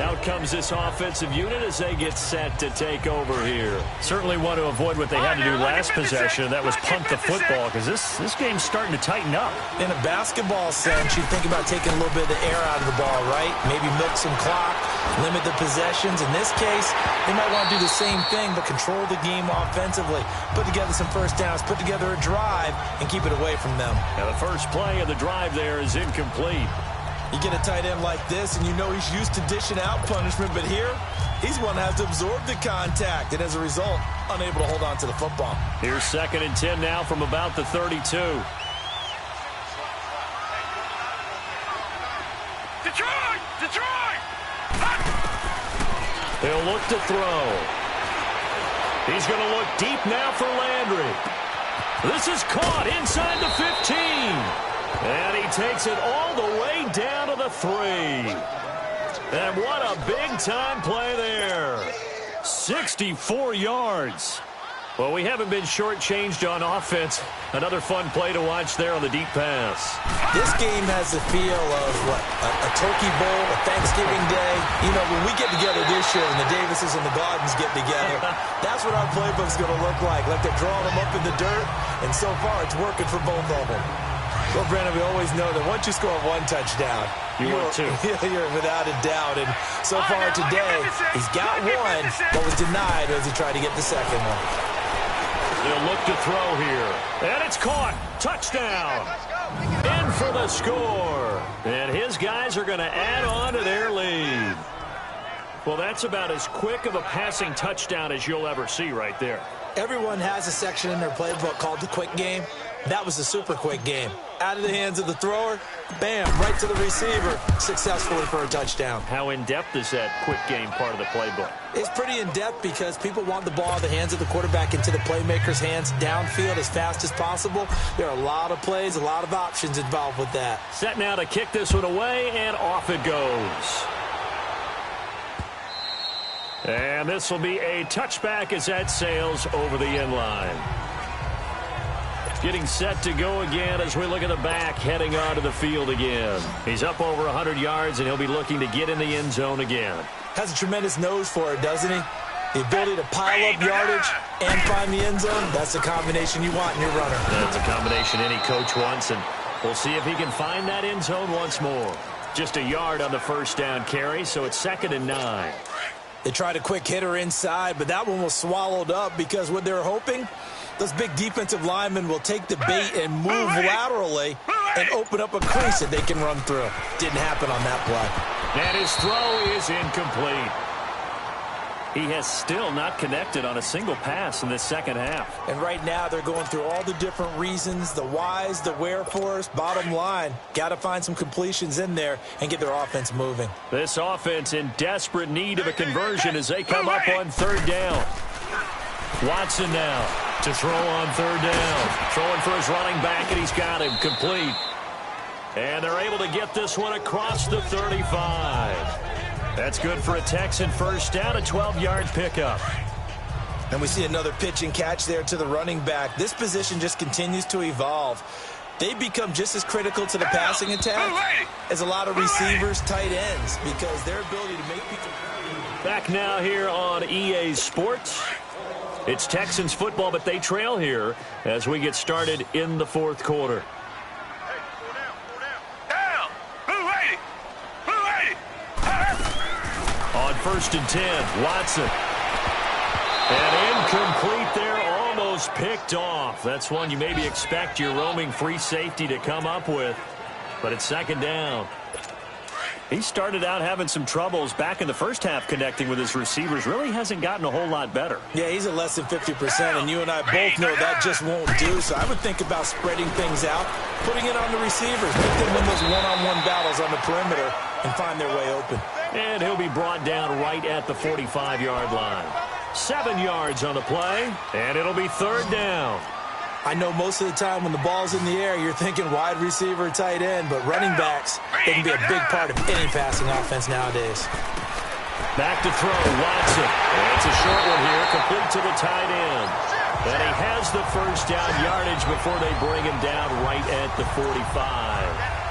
Out comes this offensive unit as they get set to take over here. Certainly want to avoid what they had to do last possession. That was punt the football, because this game's starting to tighten up. In a basketball sense, you think about taking a little bit of the air out of the ball, right? Maybe milk some clock, limit the possessions. In this case, they might want to do the same thing, but control the game offensively. Put together some 1st downs, put together a drive, and keep it away from them. Now the first play of the drive there is incomplete. You get a tight end like this, and you know he's used to dishing out punishment, but here, he's one that has to absorb the contact, and as a result, unable to hold on to the football. Here's 2nd and 10 now from about the 32. Detroit! Detroit! He'll look to throw. He's going to look deep now for Landry. This is caught inside the 15. And he takes it all the way down to the 3. And what a big-time play there. 64 yards. Well, we haven't been shortchanged on offense. Another fun play to watch there on the deep pass. This game has the feel of, what, a turkey bowl, a Thanksgiving day. You know, when we get together this year and the Davises and the Gardens get together, that's what our playbook's going to look like they're drawing them up in the dirt, and so far it's working for both of them. Well, Brandon, we always know that once you score 1 touchdown, you're without a doubt. And so far today, he's got 1, but was denied as he tried to get the second one. They'll look to throw here. And it's caught. Touchdown. In for the score. And his guys are going to add on to their lead. Well, that's about as quick of a passing touchdown as you'll ever see right there. Everyone has a section in their playbook called the quick game. That was a super quick game. Out of the hands of the thrower, bam, right to the receiver, successfully for a touchdown. How in-depth is that quick game part of the playbook? It's pretty in-depth because people want the ball out of the hands of the quarterback into the playmaker's hands downfield as fast as possible. There are a lot of plays, a lot of options involved with that. Set now to kick this one away, and off it goes. And this will be a touchback as that sails over the end line. Getting set to go again as we look at the back heading onto the field again. He's up over 100 yards, and he'll be looking to get in the end zone again. Has a tremendous nose for it, doesn't he? The ability to pile up yardage and find the end zone, that's the combination you want in your runner. That's a combination any coach wants, and we'll see if he can find that end zone once more. Just a yard on the first down carry, so it's 2nd and 9. They tried a quick hitter inside, but that one was swallowed up because what they're hoping, those big defensive linemen will take the bait and move laterally and open up a crease that they can run through. Didn't happen on that play. And his throw is incomplete. He has still not connected on a single pass in this second half. And right now they're going through all the different reasons, the whys, the wherefores. Bottom line, got to find some completions in there and get their offense moving. This offense in desperate need of a conversion as they come up on 3rd down. Watson now to throw on 3rd down. Throwing for his running back, and he's got him complete. And they're able to get this one across the 35. That's good for a Texan first down, a 12-yard pickup. And we see another pitch and catch there to the running back. This position just continues to evolve. They become just as critical to the passing attack as a lot of receivers, tight ends, because their ability to make people... Back now here on EA Sports. It's Texans football, but they trail here as we get started in the 4th quarter. On 1st and 10, Watson. And incomplete there, almost picked off. That's one you maybe expect your roaming free safety to come up with, but it's 2nd down. He started out having some troubles back in the first half connecting with his receivers. Really hasn't gotten a whole lot better. Yeah, he's at less than 50%, and you and I both know that just won't do. So I would think about spreading things out, putting it on the receivers, make them win those one-on-one battles on the perimeter, and find their way open. And he'll be brought down right at the 45-yard line. 7 yards on the play, and it'll be 3rd down. I know most of the time when the ball's in the air, you're thinking wide receiver, tight end, but running backs, they can be a big part of any passing offense nowadays. Back to throw, Watson. And it's a short one here, complete to the tight end. And he has the first down yardage before they bring him down right at the 45.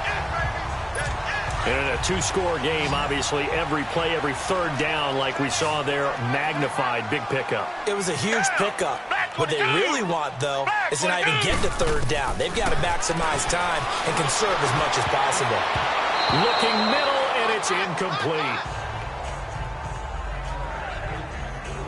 And in a 2-score game, obviously, every play, every 3rd down, like we saw there, magnified, big pickup. It was a huge pickup. What they really want, though, is to not even get to 3rd down. They've got to maximize time and conserve as much as possible. Looking middle, and it's incomplete.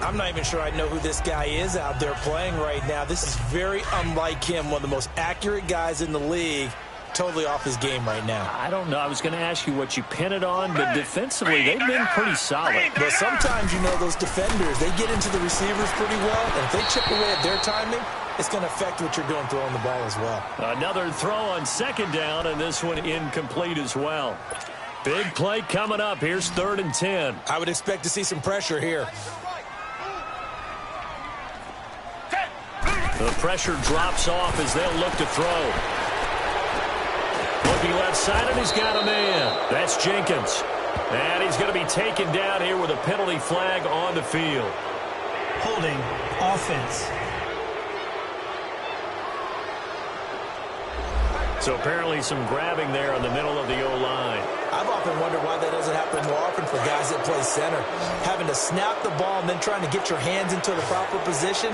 I'm not even sure I know who this guy is out there playing right now. This is very unlike him, one of the most accurate guys in the league. Totally off his game right now. I don't know. I was going to ask you what you pin it on, but defensively, they've been pretty solid. But sometimes, you know, those defenders, they get into the receivers pretty well, and if they chip away at their timing, it's going to affect what you're doing throwing the ball as well. Another throw on 2nd down, and this one incomplete as well. Big play coming up. Here's 3rd and 10. I would expect to see some pressure here. The pressure drops off as they'll look to throw. Looking left side, and he's got a man. That's Jenkins. And he's going to be taken down here with a penalty flag on the field. Holding offense. So apparently some grabbing there in the middle of the O-line. I've often wondered why that doesn't happen more often for guys that play center. Having to snap the ball and then trying to get your hands into the proper position,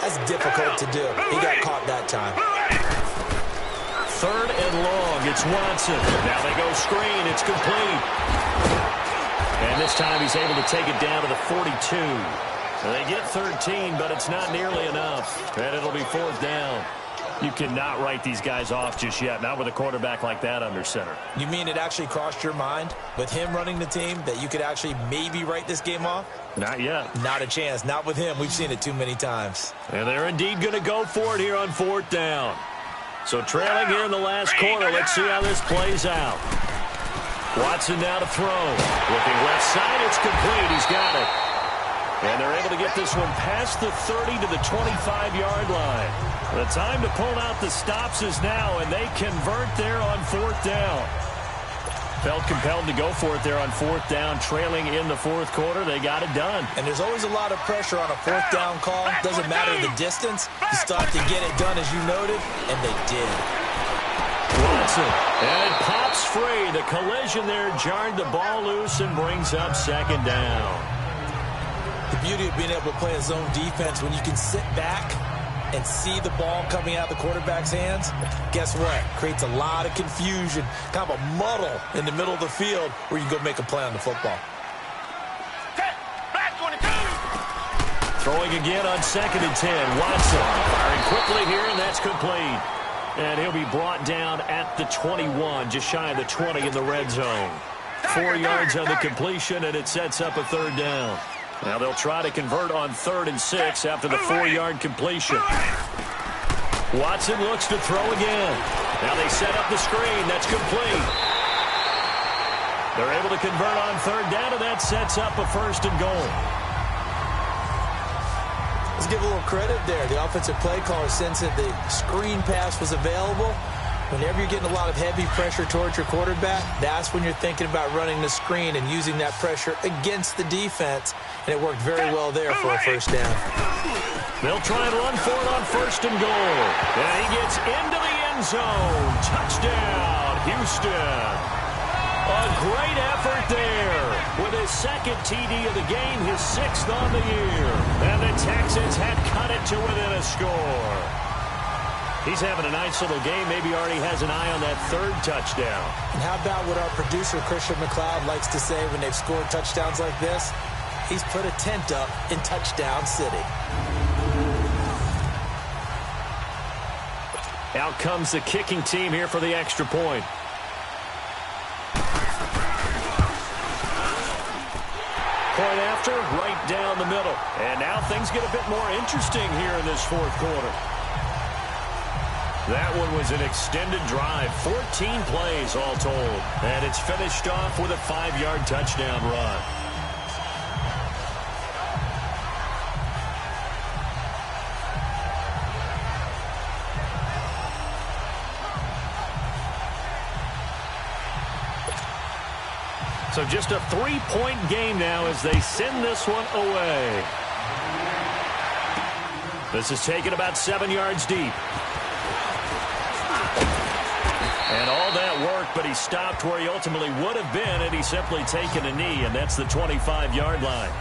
that's difficult to do. He got caught that time. 3rd and long, it's Watson. Now they go screen, it's complete. And this time he's able to take it down to the 42. They get 13, but it's not nearly enough. And it'll be 4th down. You cannot write these guys off just yet, not with a quarterback like that under center. You mean it actually crossed your mind with him running the team that you could actually maybe write this game off? Not yet. Not a chance. Not with him. We've seen it too many times. And they're indeed going to go for it here on 4th down. So trailing here in the last quarter, let's see how this plays out. Watson now to throw. Looking left side, it's complete. He's got it. And they're able to get this one past the 30 to the 25-yard line. The time to pull out the stops is now, and they convert there on 4th down. felt compelled to go for it there on fourth down, trailing in the fourth quarter. They got it done. And there's always a lot of pressure on a fourth down call. Doesn't matter the distance. You still have to get it done, as you noted, and they did. Watson, and it pops free. The collision there jarred the ball loose and brings up second down. The beauty of being able to play a zone defense when you can sit back and see the ball coming out of the quarterback's hands, guess what? Creates a lot of confusion, kind of a muddle in the middle of the field where you can go make a play on the football. Throwing again on 2nd and 10. Watson firing quickly here, and that's complete. And he'll be brought down at the 21, just shy of the 20 in the red zone. 4 yards on the completion, and it sets up a third down. Now they'll try to convert on 3rd and 6 after the 4-yard completion. Watson looks to throw again. Now they set up the screen. That's complete. They're able to convert on 3rd down, and that sets up a 1st and goal. Let's give a little credit there. The offensive play caller sensed that the screen pass was available. Whenever you're getting a lot of heavy pressure towards your quarterback, that's when you're thinking about running the screen and using that pressure against the defense. And it worked very well there for a 1st down. They'll try and run for it on 1st and goal. And he gets into the end zone. Touchdown, Houston. A great effort there. With his 2nd TD of the game, his 6th on the year. And the Texans had cut it to within a score. He's having a nice little game. Maybe already has an eye on that 3rd touchdown. And how about what our producer, Christian McLeod, likes to say when they've scored touchdowns like this? He's put a tent up in Touchdown City. Out comes the kicking team here for the extra point. Point after, right down the middle. And now things get a bit more interesting here in this 4th quarter. That one was an extended drive, 14 plays all told. And it's finished off with a 5-yard touchdown run. So just a 3-point game now as they send this one away. This is taken about 7 yards deep. And all that work, but he stopped where he ultimately would have been had he simply taken a knee, and that's the 25-yard line.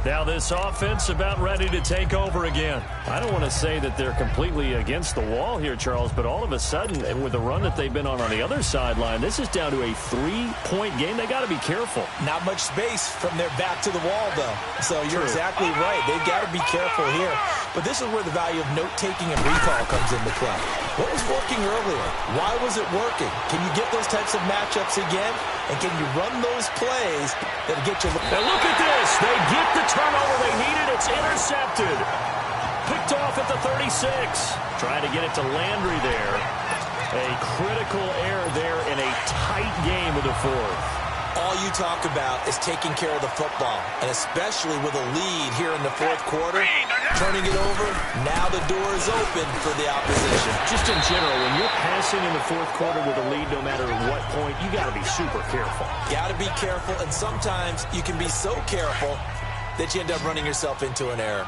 Now this offense about ready to take over again. I don't want to say that they're completely against the wall here, Charles, but all of a sudden, with the run that they've been on the other sideline, this is down to a 3-point game. They got to be careful. Not much space from their back to the wall, though. So you're exactly right. They've got to be careful here. But this is where the value of note-taking and recall comes into play. What was working earlier? Why was it working? Can you get those types of matchups again? And can you run those plays that get you... Now look at this. They get the turnover they needed. It's intercepted. Picked off at the 36. Trying to get it to Landry there. A critical error there in a tight game of the 4th. All you talk about is taking care of the football, and especially with a lead here in the 4th quarter, turning it over, now the door is open for the opposition. Just in general, when you're passing in the 4th quarter with a lead, no matter what point, you got to be super careful. Got to be careful, and sometimes you can be so careful that you end up running yourself into an error.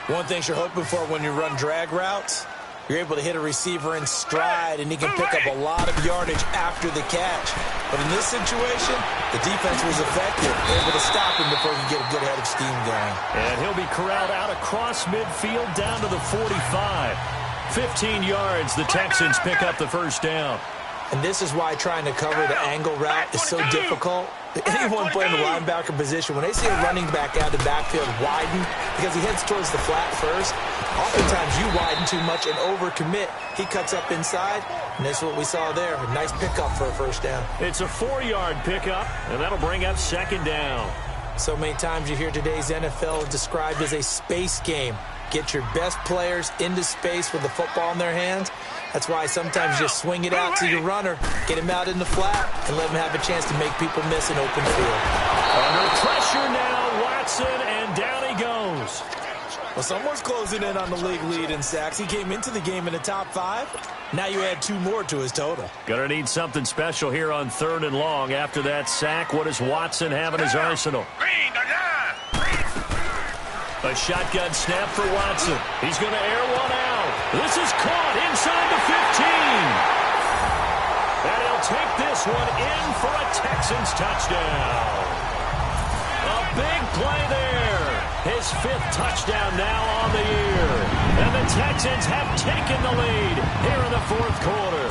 One thing you're hoping for when you run drag routes, you're able to hit a receiver in stride, and he can pick up a lot of yardage after the catch. But in this situation, the defense was effective, able to stop him before he could get a good head of steam going. And he'll be corralled out across midfield down to the 45. 15 yards, the Texans pick up the 1st down. And this is why trying to cover the angle route is so difficult. Anyone playing the linebacker position, when they see a running back out of the backfield widen, because he heads towards the flat first, oftentimes you widen too much and overcommit. He cuts up inside, and that's what we saw there. A nice pickup for a 1st down. It's a 4-yard pickup, and that'll bring up 2nd down. So many times you hear today's NFL described as a space game. Get your best players into space with the football in their hands. That's why sometimes you just swing it out to your runner, get him out in the flat, and let him have a chance to make people miss an open field. Under pressure now, Watson, and down he goes. Well, someone's closing in on the league lead in sacks. He came into the game in the top 5. Now you add 2 more to his total. Gonna need something special here on 3rd and long. After that sack, what does Watson have in his arsenal? A shotgun snap for Watson. He's going to air one out. This is caught inside the 15. And he'll take this one in for a Texans touchdown. A big play there. His 5th touchdown now on the year. And the Texans have taken the lead here in the 4th quarter.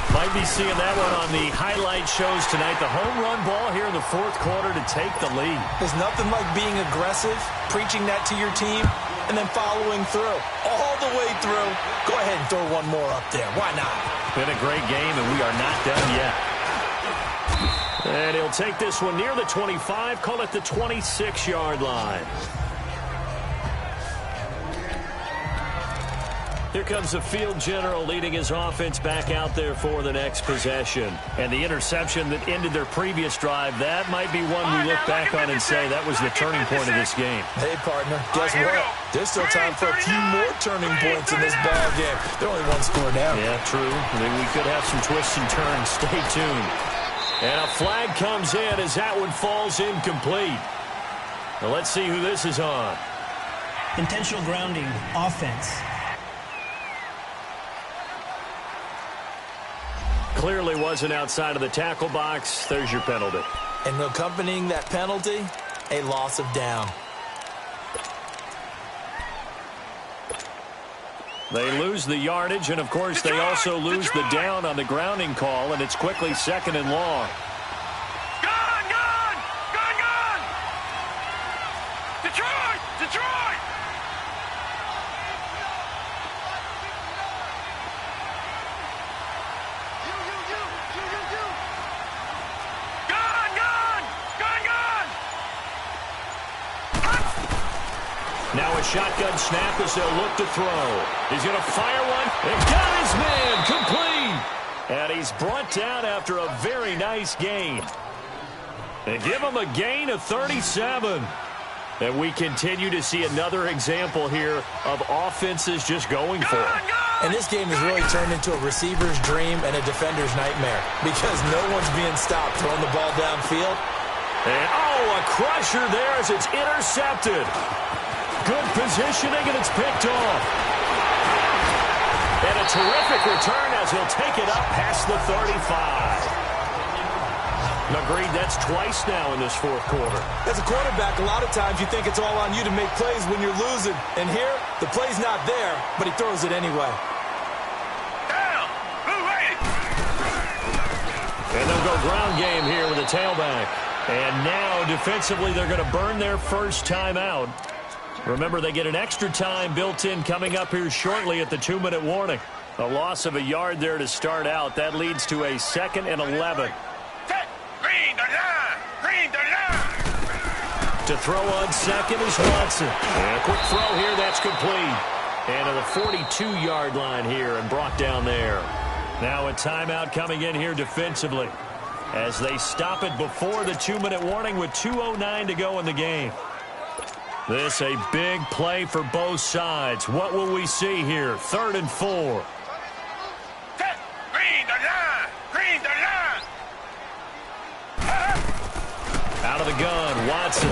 Might be seeing that one on the highlight shows tonight. The home run ball here in the 4th quarter to take the lead. There's nothing like being aggressive, preaching that to your team, and then following through. All the way through. Go ahead and throw one more up there. Why not? Been a great game, and we are not done yet. And he'll take this one near the 25, call it the 26-yard line. Here comes the field general leading his offense back out there for the next possession. And the interception that ended their previous drive, that might be one we look back on and say that was the turning point of this game. Hey, partner, guess what? There's still time for a few more turning points in this ball game. They're only 1 score down. Yeah, true. I mean, we could have some twists and turns. Stay tuned. And a flag comes in as that one falls incomplete. Now let's see who this is on. Intentional grounding, offense. Clearly wasn't outside of the tackle box. There's your penalty. And accompanying that penalty, a loss of down. They lose the yardage, and, of course, they also lose the down on the grounding call, and it's quickly 2nd and long. Gone! Detroit! Now a shotgun snap as they'll look to throw. He's going to fire one. And got his man complete. And he's brought down after a very nice gain. And give him a gain of 37. And we continue to see another example here of offenses just going for it. And this game has really turned into a receiver's dream and a defender's nightmare because no one's being stopped throwing the ball downfield. And, a crusher there as it's intercepted. Good positioning, and it's picked off. And a terrific return as he'll take it up past the 35. Agreed, that's twice now in this 4th quarter. As a quarterback, a lot of times you think it's all on you to make plays when you're losing. And here, the play's not there, but he throws it anyway. Down! And they'll go ground game here with a tailback. And now, defensively, they're going to burn their first timeout. Remember, they get an extra time built in coming up here shortly at the 2-minute warning. A loss of a yard there to start out. That leads to a 2nd and 11. To throw on second is Watson. And a quick throw here, that's complete. And to the 42-yard line here and brought down there. Now a timeout coming in here defensively as they stop it before the 2-minute warning with 2:09 to go in the game. This a big play for both sides. What will we see here? 3rd and 4. Out of the gun, Watson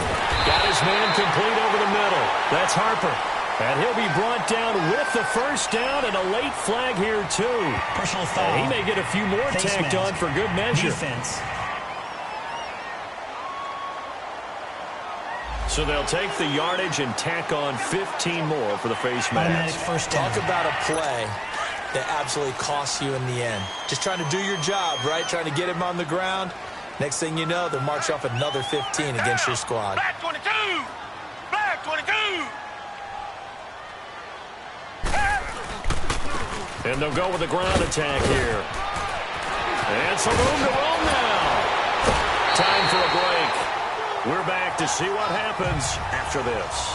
got his man complete over the middle. That's Harper. And he'll be brought down with the first down and a late flag here, too. Personal foul. And he may get a few more tacked on for good measure. Defense. So they'll take the yardage and tack on 15 more for the face mask. First down. Talk about a play that absolutely costs you in the end. Just trying to do your job, right? Trying to get him on the ground. Next thing you know, they'll march off another 15 against your squad. Black 22! Black 22! And they'll go with the ground attack here. And some room to roam now. Time for a break. We're back to see what happens after this.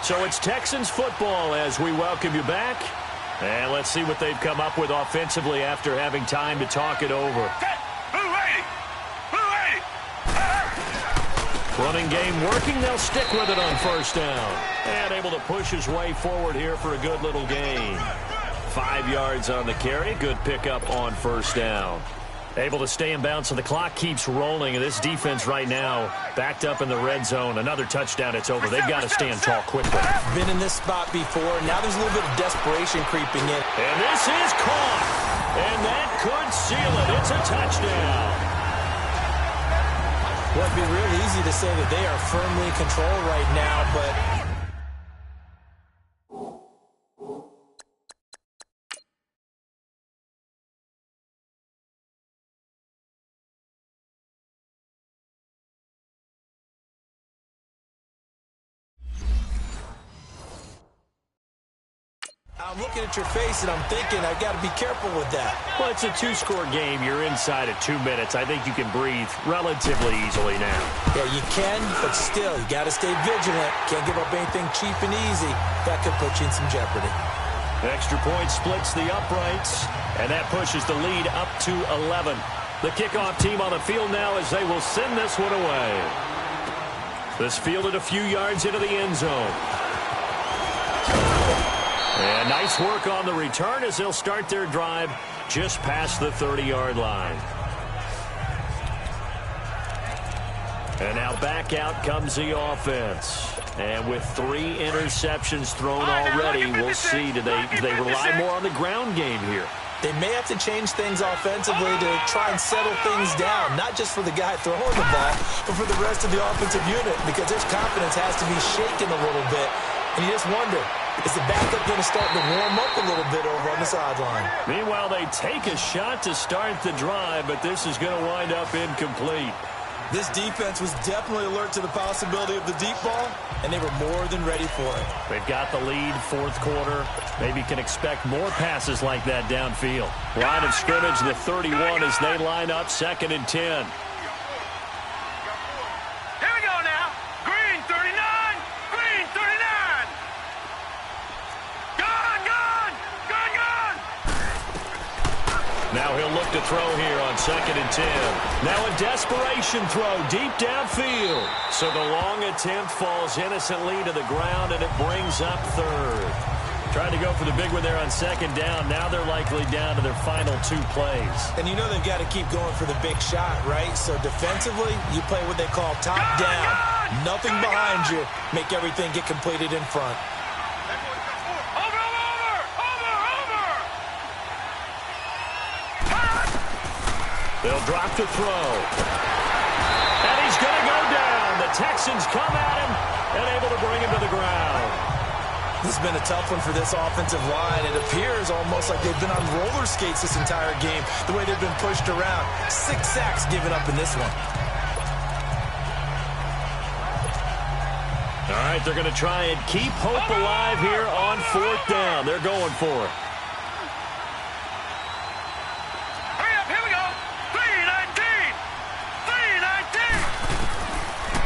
So it's Texans football as we welcome you back. And let's see what they've come up with offensively after having time to talk it over. Running game working. They'll stick with it on first down. And able to push his way forward here for a good little gain. 5 yards on the carry. Good pickup on first down. Able to stay in bounds, so the clock keeps rolling. And this defense right now backed up in the red zone. Another touchdown, it's over. They've got to stand tall quickly. Been in this spot before. Now there's a little bit of desperation creeping in. And this is caught. And that could seal it. It's a touchdown. Well, it'd be real easy to say that they are firmly in control right now, but... I'm looking at your face, and I'm thinking I got to be careful with that. Well, it's a 2-score game. You're inside at 2 minutes. I think you can breathe relatively easily now. Yeah, you can, but still, you got to stay vigilant. Can't give up anything cheap and easy. That could put you in some jeopardy. Extra point splits the uprights, and that pushes the lead up to 11. The kickoff team on the field now as they will send this one away. This fielded a few yards into the end zone. And nice work on the return as they'll start their drive just past the 30-yard line. And now back out comes the offense. And with 3 interceptions thrown already, we'll see. Do they rely more on the ground game here? They may have to change things offensively to try and settle things down, not just for the guy throwing the ball, but for the rest of the offensive unit, because his confidence has to be shaken a little bit. And you just wonder, is the backup going to start to warm up a little bit over on the sideline? Meanwhile, they take a shot to start the drive, but this is going to wind up incomplete. This defense was definitely alert to the possibility of the deep ball, and they were more than ready for it. They've got the lead, fourth quarter. Maybe can expect more passes like that downfield. Line of scrimmage, the 31 as they line up, 2nd and 10. Now he'll look to throw here on 2nd and 10. Now a desperation throw deep downfield. So the long attempt falls innocently to the ground, and it brings up 3rd. Tried to go for the big one there on 2nd down. Now they're likely down to their final 2 plays. And you know they've got to keep going for the big shot, right? So defensively, you play what they call top down. Nothing behind you. Make everything get completed in front. They'll drop to throw. And he's going to go down. The Texans come at him and able to bring him to the ground. This has been a tough one for this offensive line. It appears almost like they've been on roller skates this entire game, the way they've been pushed around. 6 sacks given up in this one. All right, they're going to try and keep hope alive here on 4th down. They're going for it.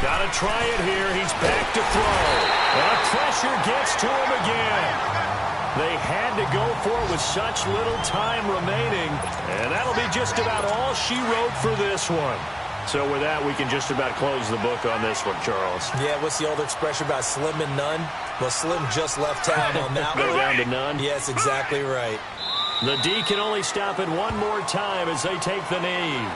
Got to try it here. He's back to throw. And pressure gets to him again. They had to go for it with such little time remaining. And that'll be just about all she wrote for this one. So with that, we can just about close the book on this one, Charles. Yeah, what's the old expression about slim and none? Well, Slim just left town on that one. They're down to none? Yes, exactly right. The D can only stop it one more time as they take the knee.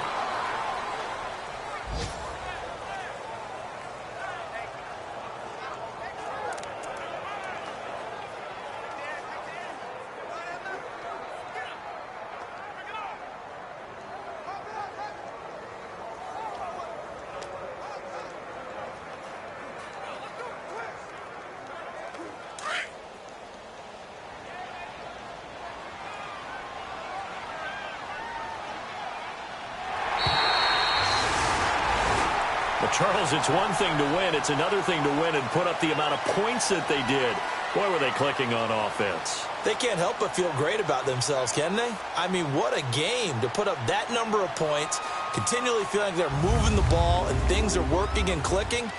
Charles, it's one thing to win. It's another thing to win and put up the amount of points that they did. Boy, were they clicking on offense. They can't help but feel great about themselves, can they? I mean, what a game to put up that number of points, continually feeling like they're moving the ball and things are working and clicking.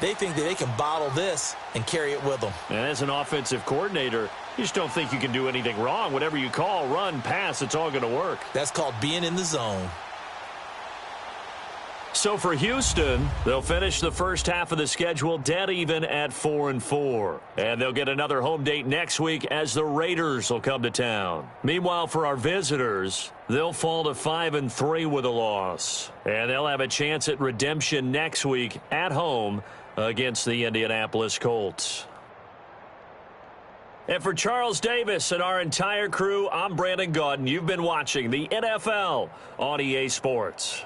They think that they can bottle this and carry it with them. And as an offensive coordinator, you just don't think you can do anything wrong. Whatever you call, run, pass, it's all going to work. That's called being in the zone. So for Houston, they'll finish the first half of the schedule dead even at 4-4. And they'll get another home date next week as the Raiders will come to town. Meanwhile, for our visitors, they'll fall to 5-3 with a loss. And they'll have a chance at redemption next week at home against the Indianapolis Colts. And for Charles Davis and our entire crew, I'm Brandon Gaudin. You've been watching the NFL on EA Sports.